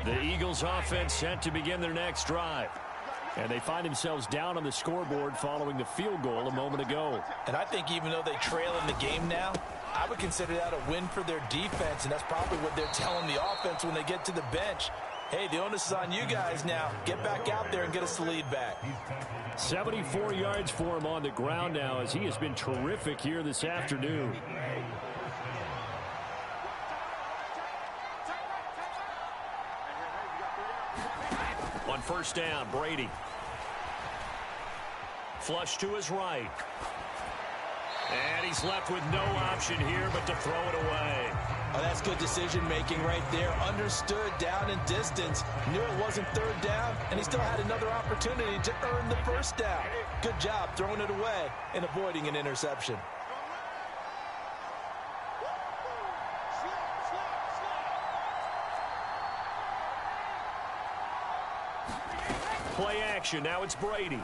The Eagles offense set to begin their next drive. And they find themselves down on the scoreboard following the field goal a moment ago. And I think even though they trail in the game now, I would consider that a win for their defense, and that's probably what they're telling the offense when they get to the bench. Hey, the onus is on you guys now. Get back out there and get us the lead back. 74 yards for him on the ground now as he has been terrific here this afternoon. On 1st down, Brady. Flush to his right. And he's left with no option here but to throw it away. Oh, that's good decision-making right there. Understood down and distance. Knew it wasn't 3rd down, and he still had another opportunity to earn the 1st down. Good job throwing it away and avoiding an interception. Play action. Now it's Brady.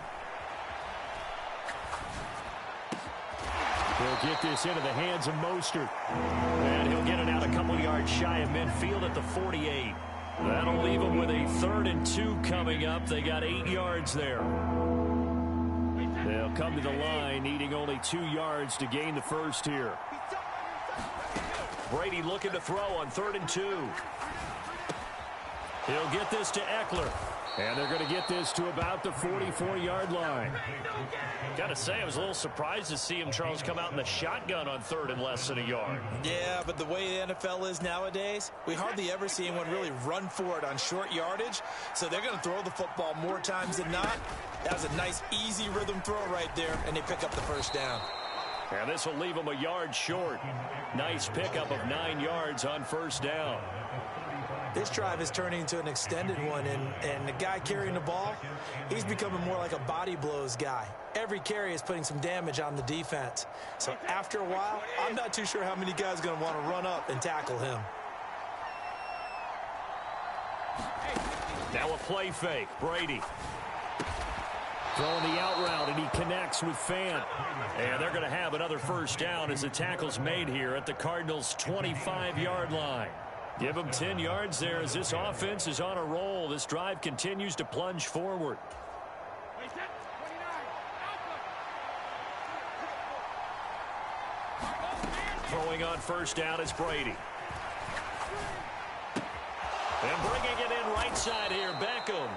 He'll get this into the hands of Mostert. And he'll get it out a couple yards shy of midfield at the 48. That'll leave them with a 3rd and 2 coming up. They got 8 yards there. They'll come to the line needing only 2 yards to gain the first here. Brady looking to throw on 3rd and 2. He'll get this to Eckler. And they're going to get this to about the 44-yard line. Got to say, I was a little surprised to see him, Charles, come out in the shotgun on 3rd and less than a yard. Yeah, but the way the NFL is nowadays, we hardly ever see anyone really run for it on short yardage. So they're going to throw the football more times than not. That was a nice, easy rhythm throw right there, and they pick up the first down. And this will leave them a yard short. Nice pickup of 9 yards on first down. This drive is turning into an extended one, and the guy carrying the ball, he's becoming more like a body blows guy. Every carry is putting some damage on the defense. So after a while, I'm not too sure how many guys are going to want to run up and tackle him. Now a play fake. Brady throwing the out route, and he connects with Fant. And they're going to have another first down as the tackle's made here at the Cardinals' 25-yard line. Give them 10 yards there as this offense is on a roll. This drive continues to plunge forward. Throwing on first down is Brady. And bringing it in right side here, Beckham.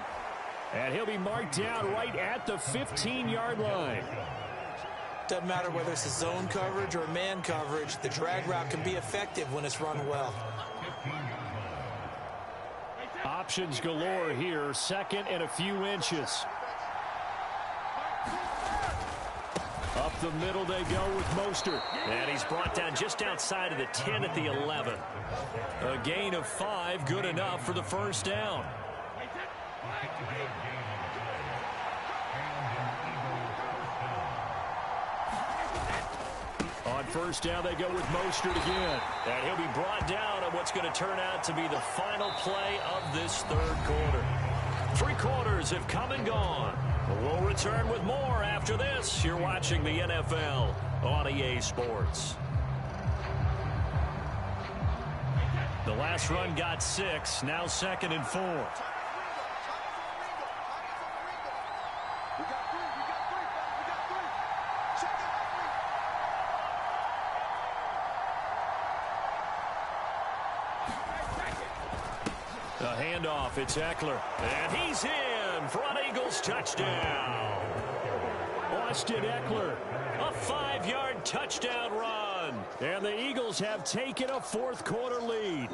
And he'll be marked down right at the 15-yard line. Doesn't matter whether it's a zone coverage or man coverage, the drag route can be effective when it's run well. Options galore here, 2nd and a few inches. Up the middle they go with Mostert. And he's brought down just outside of the 10 at the 11. A gain of 5, good enough for the first down. On first down, they go with Mostert again. And he'll be brought down on what's going to turn out to be the final play of this 3rd quarter. 3 quarters have come and gone. We'll return with more after this. You're watching the NFL on EA Sports. The last run got 6, now 2nd and 4. The handoff, it's Eckler. And he's in for an Eagles touchdown. Austin Eckler, a 5-yard touchdown run. And the Eagles have taken a 4th quarter lead.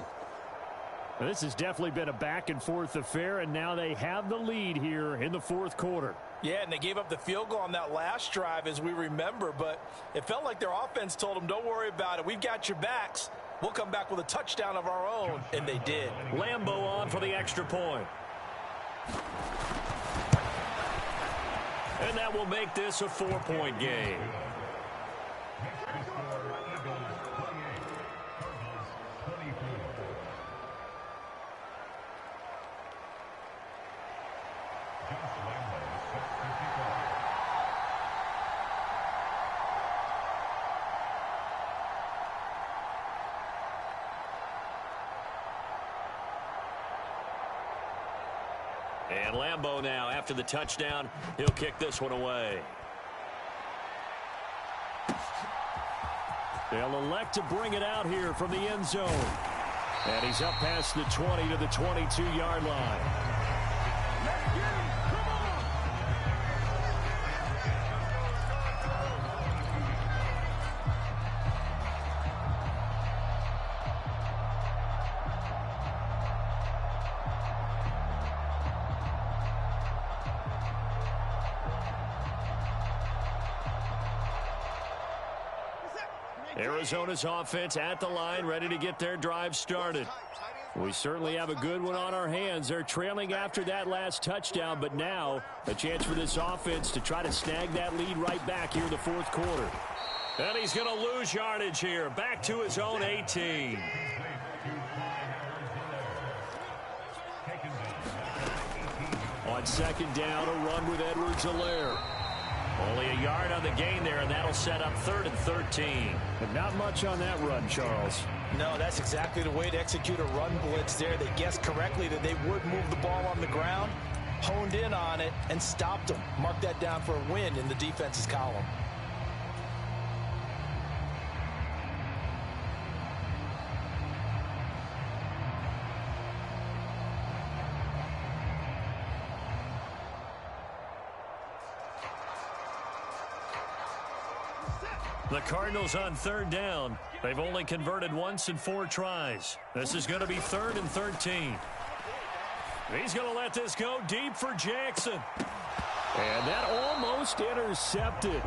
This has definitely been a back-and-forth affair, and now they have the lead here in the 4th quarter. Yeah, and they gave up the field goal on that last drive, as we remember, but it felt like their offense told them, don't worry about it. We've got your backs. We'll come back with a touchdown of our own, and they did. Lambeau on for the extra point. And that will make this a 4-point game. And Lambeau now, after the touchdown, he'll kick this one away. They'll elect to bring it out here from the end zone. And he's up past the 20 to the 22-yard line. Arizona's offense at the line, ready to get their drive started. We certainly have a good one on our hands. They're trailing after that last touchdown, but now a chance for this offense to try to snag that lead right back here in the 4th quarter. And he's going to lose yardage here, back to his own 18. On 2nd down, a run with Edwards-Helaire. Only a yard on the gain there, and that'll set up 3rd and 13. But not much on that run, Charles. No, that's exactly the way to execute a run blitz there. They guessed correctly that they would move the ball on the ground, honed in on it, and stopped them. Mark that down for a win in the defense's column. The Cardinals on third down. They've only converted once in 4 tries. This is going to be 3rd and 13. He's going to let this go deep for Jackson. And that almost intercepted.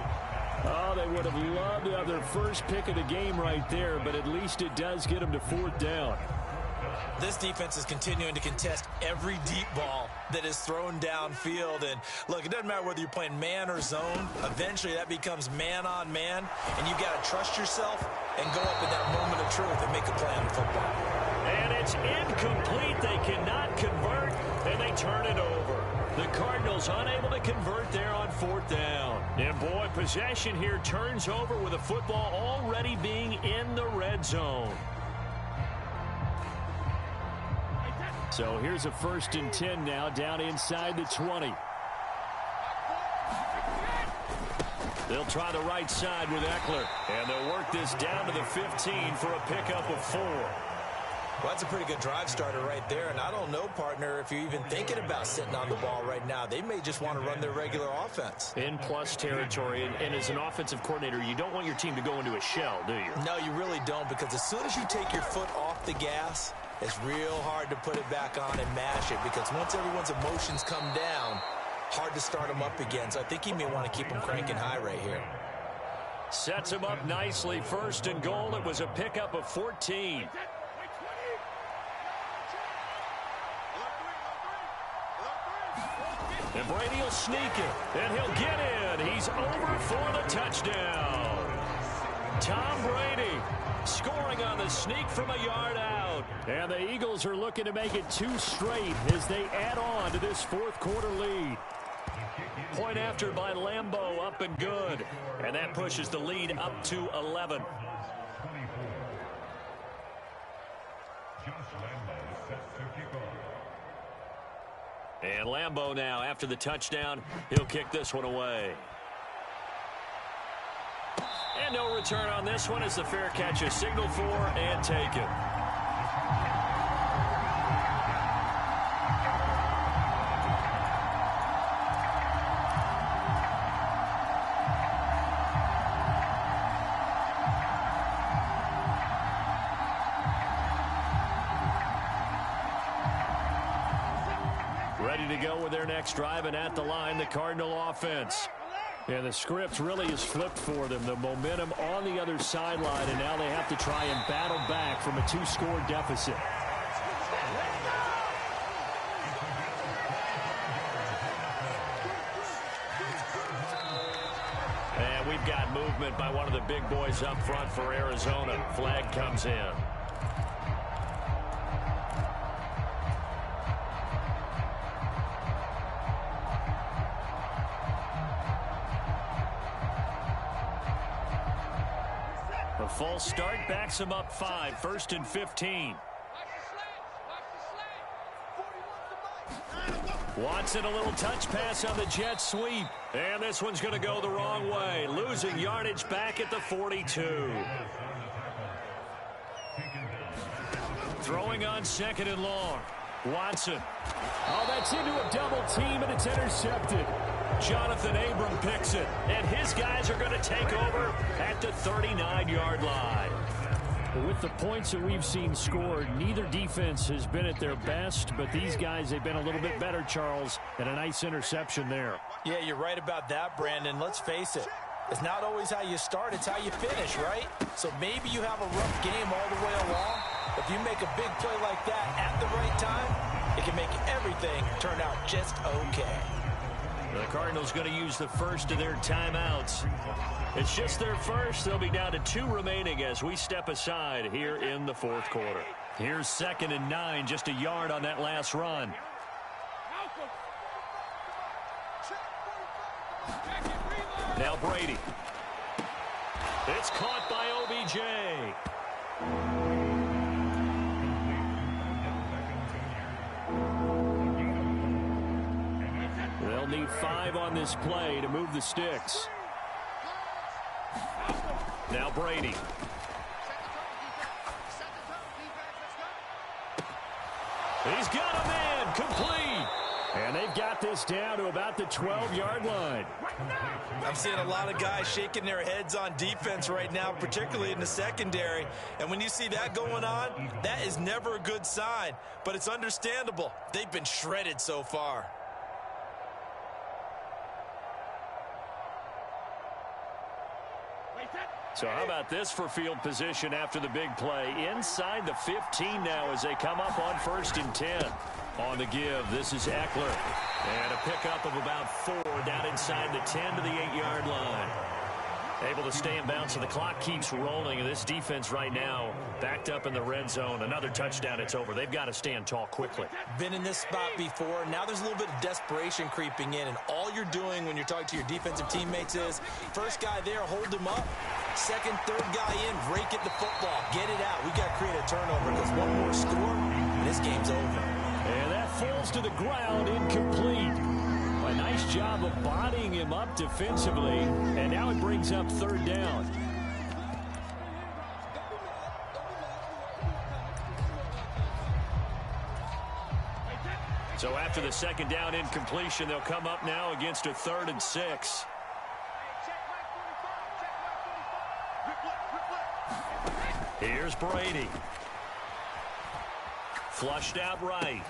Oh, they would have loved to have their first pick of the game right there, but at least it does get them to 4th down. This defense is continuing to contest every deep ball that is thrown downfield. And, look, it doesn't matter whether you're playing man or zone. Eventually, that becomes man-on-man, and you've got to trust yourself and go up in that moment of truth and make a play on the football. And it's incomplete. They cannot convert, and they turn it over. The Cardinals unable to convert there on 4th down. And, boy, possession here turns over with the football already being in the red zone. So here's a 1st and 10 now, down inside the 20. They'll try the right side with Eckler, and they'll work this down to the 15 for a pickup of 4. Well, that's a pretty good drive starter right there, and I don't know, partner, if you're even thinking about sitting on the ball right now. They may just want to run their regular offense. In plus territory, and as an offensive coordinator, you don't want your team to go into a shell, do you? No, you really don't, because as soon as you take your foot off the gas, it's real hard to put it back on and mash it, because once everyone's emotions come down, hard to start them up again. So I think he may want to keep them cranking high right here. Sets him up nicely. 1st and goal. It was a pickup of 14. And Brady will sneak it, and he'll get in. He's over for the touchdown. Tom Brady scoring on the sneak from a yard out. And the Eagles are looking to make it 2 straight as they add on to this 4th quarter lead. Point after by Lambeau, up and good. And that pushes the lead up to 11. And Lambeau now, after the touchdown, he'll kick this one away. And no return on this one as the fair catch is signaled for and taken. Ready to go with their next drive, and at the line, the Cardinal offense. And the script really is flipped for them. The momentum on the other sideline, and now they have to try and battle back from a 2-score deficit. And we've got movement by one of the big boys up front for Arizona. Flag comes in. A false start backs him up 5, 1st and 15. Watson, a little touch pass on the jet sweep. And this one's going to go the wrong way. Losing yardage back at the 42. Throwing on 2nd and long. Watson. Oh, that's into a double team, and it's intercepted. Jonathan Abram picks it, and his guys are going to take over at the 39-yard line. With the points that we've seen scored, neither defense has been at their best, but these guys, they've been a little bit better, Charles, and a nice interception there. Yeah, you're right about that, Brandon. Let's face it. It's not always how you start, it's how you finish, right? So maybe you have a rough game all the way along. If you make a big play like that at the right time, it can make everything turn out just okay. The Cardinals going to use the first of their timeouts. It's just their first. They'll be down to 2 remaining as we step aside here in the 4th quarter. Here's 2nd and 9, just a yard on that last run. Now Brady. It's caught by OBJ. They'll need 5 on this play to move the sticks. Now Brady. He's got him in. Complete. And they've got this down to about the 12-yard line. I'm seeing a lot of guys shaking their heads on defense right now, particularly in the secondary. And when you see that going on, that is never a good sign. But it's understandable. They've been shredded so far. So how about this for field position after the big play? Inside the 15 now as they come up on 1st and 10. On the give, this is Eckler. And a pickup of about 4 down inside the 10 to the 8-yard line. Able to stay in bounds, so the clock keeps rolling. And this defense right now backed up in the red zone. Another touchdown, it's over. They've got to stand tall quickly. Been in this spot before. Now there's a little bit of desperation creeping in. And all you're doing when you're talking to your defensive teammates is, first guy there, hold him up. Second, third guy in, break it the football. Get it out. We got to create a turnover because one more score, and this game's over. And that falls to the ground, incomplete. A nice job of bodying him up defensively, and now it brings up 3rd down. So after the 2nd down incompletion, they'll come up now against a 3rd and 6. Here's Brady. Flushed out right.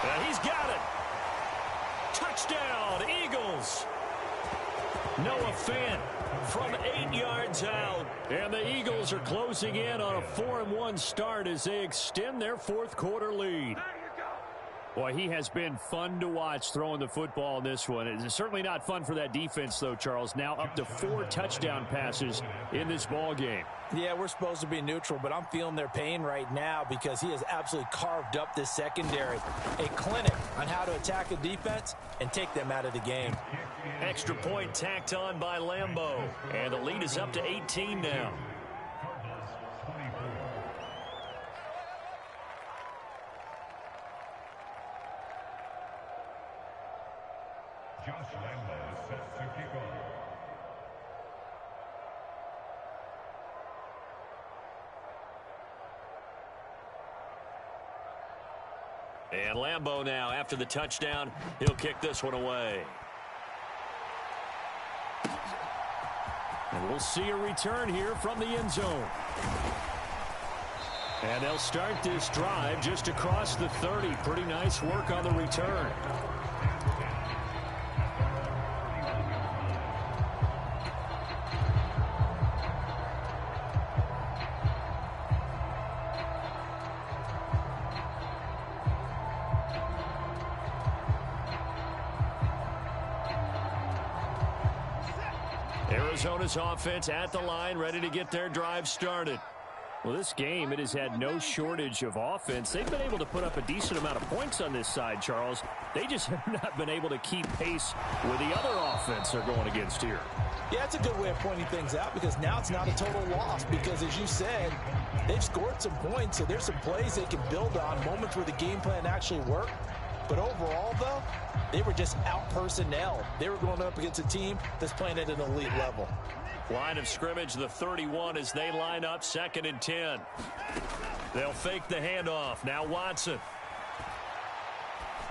And he's got it. Touchdown, Eagles. Noah Fant from 8 yards out. And the Eagles are closing in on a 4-1 start as they extend their 4th quarter lead. Boy, he has been fun to watch throwing the football in this one. It's certainly not fun for that defense, though, Charles. Now up to 4 touchdown passes in this ball game. Yeah, we're supposed to be neutral, but I'm feeling their pain right now because he has absolutely carved up this secondary. A clinic on how to attack a defense and take them out of the game. Extra point tacked on by Lambeau. And the lead is up to 18 now. And Lambeau now, after the touchdown, he'll kick this one away. And we'll see a return here from the end zone. And they'll start this drive just across the 30. Pretty nice work on the return. Arizona's offense at the line, ready to get their drive started. Well, this game, it has had no shortage of offense. They've been able to put up a decent amount of points on this side, Charles. They just have not been able to keep pace with the other offense they're going against here. Yeah, it's a good way of pointing things out because now it's not a total loss because, as you said, they've scored some points, so there's some plays they can build on, moments where the game plan actually worked. But overall, though, they were just out-personnel. They were going up against a team that's playing at an elite level. Line of scrimmage, the 31 as they line up 2nd and 10. They'll fake the handoff. Now Watson.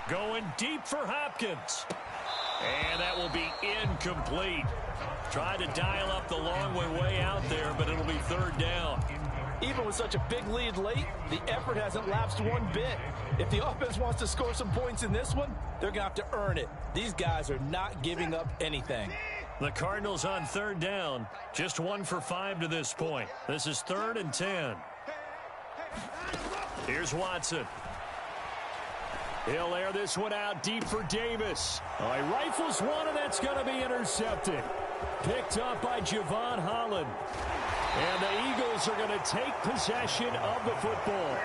Going deep for Hopkins. And that will be incomplete. Tried to dial up the long way out there, but it'll be 3rd down. Even with such a big lead late, the effort hasn't lapsed one bit. If the offense wants to score some points in this one, they're going to have to earn it. These guys are not giving up anything. The Cardinals on 3rd down. Just 1 for 5 to this point. This is 3rd and 10. Here's Watson. He'll air this one out deep for Davis. Oh, he rifles one, and that's going to be intercepted. Picked up by Javon Holland. And the Eagles are going to take possession of the football.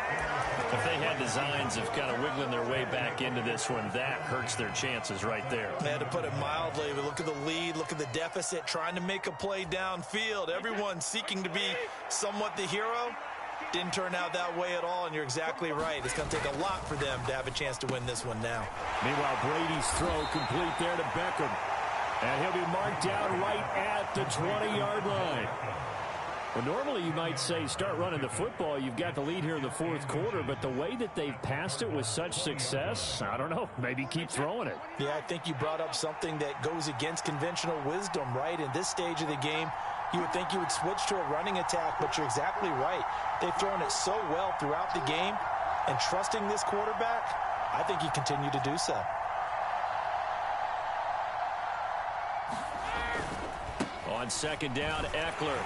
If they had designs of kind of wiggling their way back into this one, that hurts their chances right there. They had to put it mildly. But look at the lead, look at the deficit, trying to make a play downfield. Everyone seeking to be somewhat the hero. Didn't turn out that way at all, and you're exactly right. It's going to take a lot for them to have a chance to win this one now. Meanwhile, Brady's throw complete there to Beckham. And he'll be marked down right at the 20-yard line. Well, normally you might say start running the football. You've got the lead here in the fourth quarter, but the way that they've passed it with such success, I don't know, maybe keep throwing it. Yeah, I think you brought up something that goes against conventional wisdom, right? In this stage of the game, you would think you would switch to a running attack, but you're exactly right. They've thrown it so well throughout the game, and trusting this quarterback, I think you continue to do so. On second down, Eckler.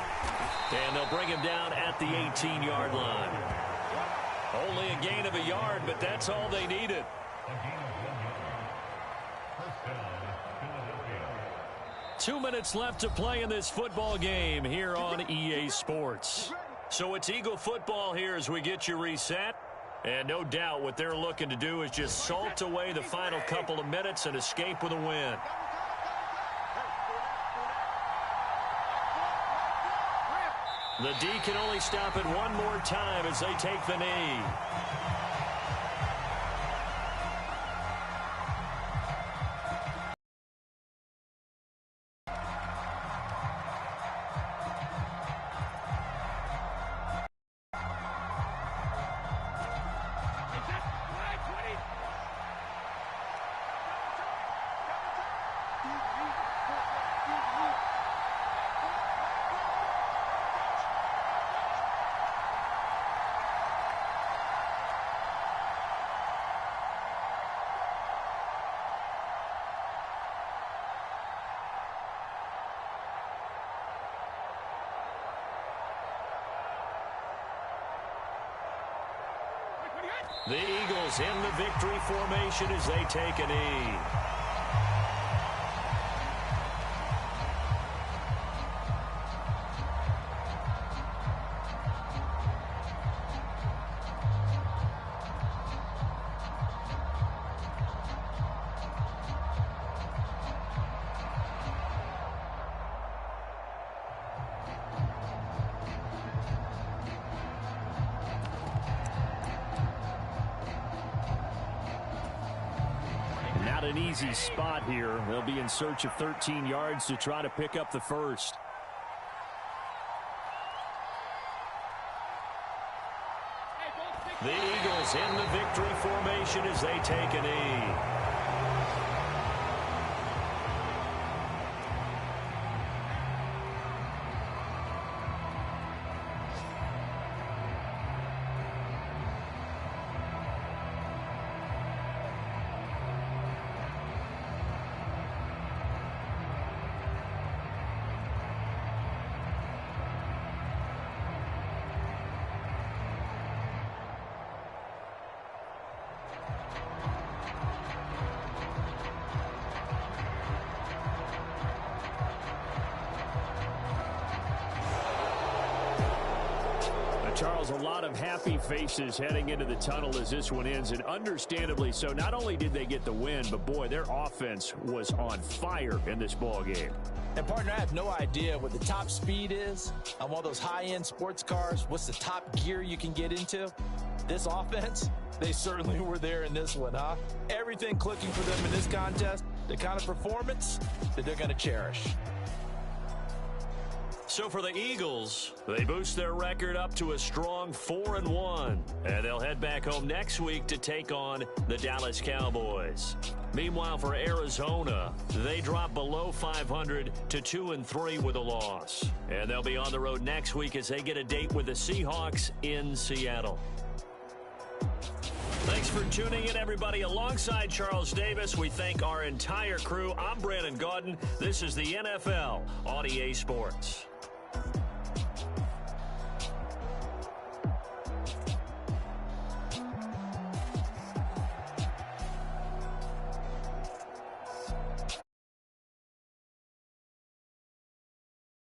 And they'll bring him down at the 18-yard line. Only a gain of a yard, but that's all they needed. Two minutes left to play in this football game here on EA Sports. So it's Eagle football here as we get you reset. And no doubt what they're looking to do is just salt away the final couple of minutes and escape with a win. The D can only stop it one more time as they take the knee. The Eagles in the victory formation as they take a knee. Not an easy spot here. They'll be in search of 13 yards to try to pick up the first. The Eagles in the victory formation as they take a knee. Charles, a lot of happy faces heading into the tunnel as this one ends, and understandably so. Not only did they get the win, but, boy, their offense was on fire in this ball game. And, partner, I have no idea what the top speed is on one of those high-end sports cars. What's the top gear you can get into? This offense, they certainly were there in this one, huh? Everything clicking for them in this contest, the kind of performance that they're going to cherish. So for the Eagles, they boost their record up to a strong 4-1. And they'll head back home next week to take on the Dallas Cowboys. Meanwhile, for Arizona, they drop below 500 to 2-3 with a loss. And they'll be on the road next week as they get a date with the Seahawks in Seattle. Thanks for tuning in, everybody. Alongside Charles Davis, we thank our entire crew. I'm Brandon Gaudin. This is the NFL on EA Sports.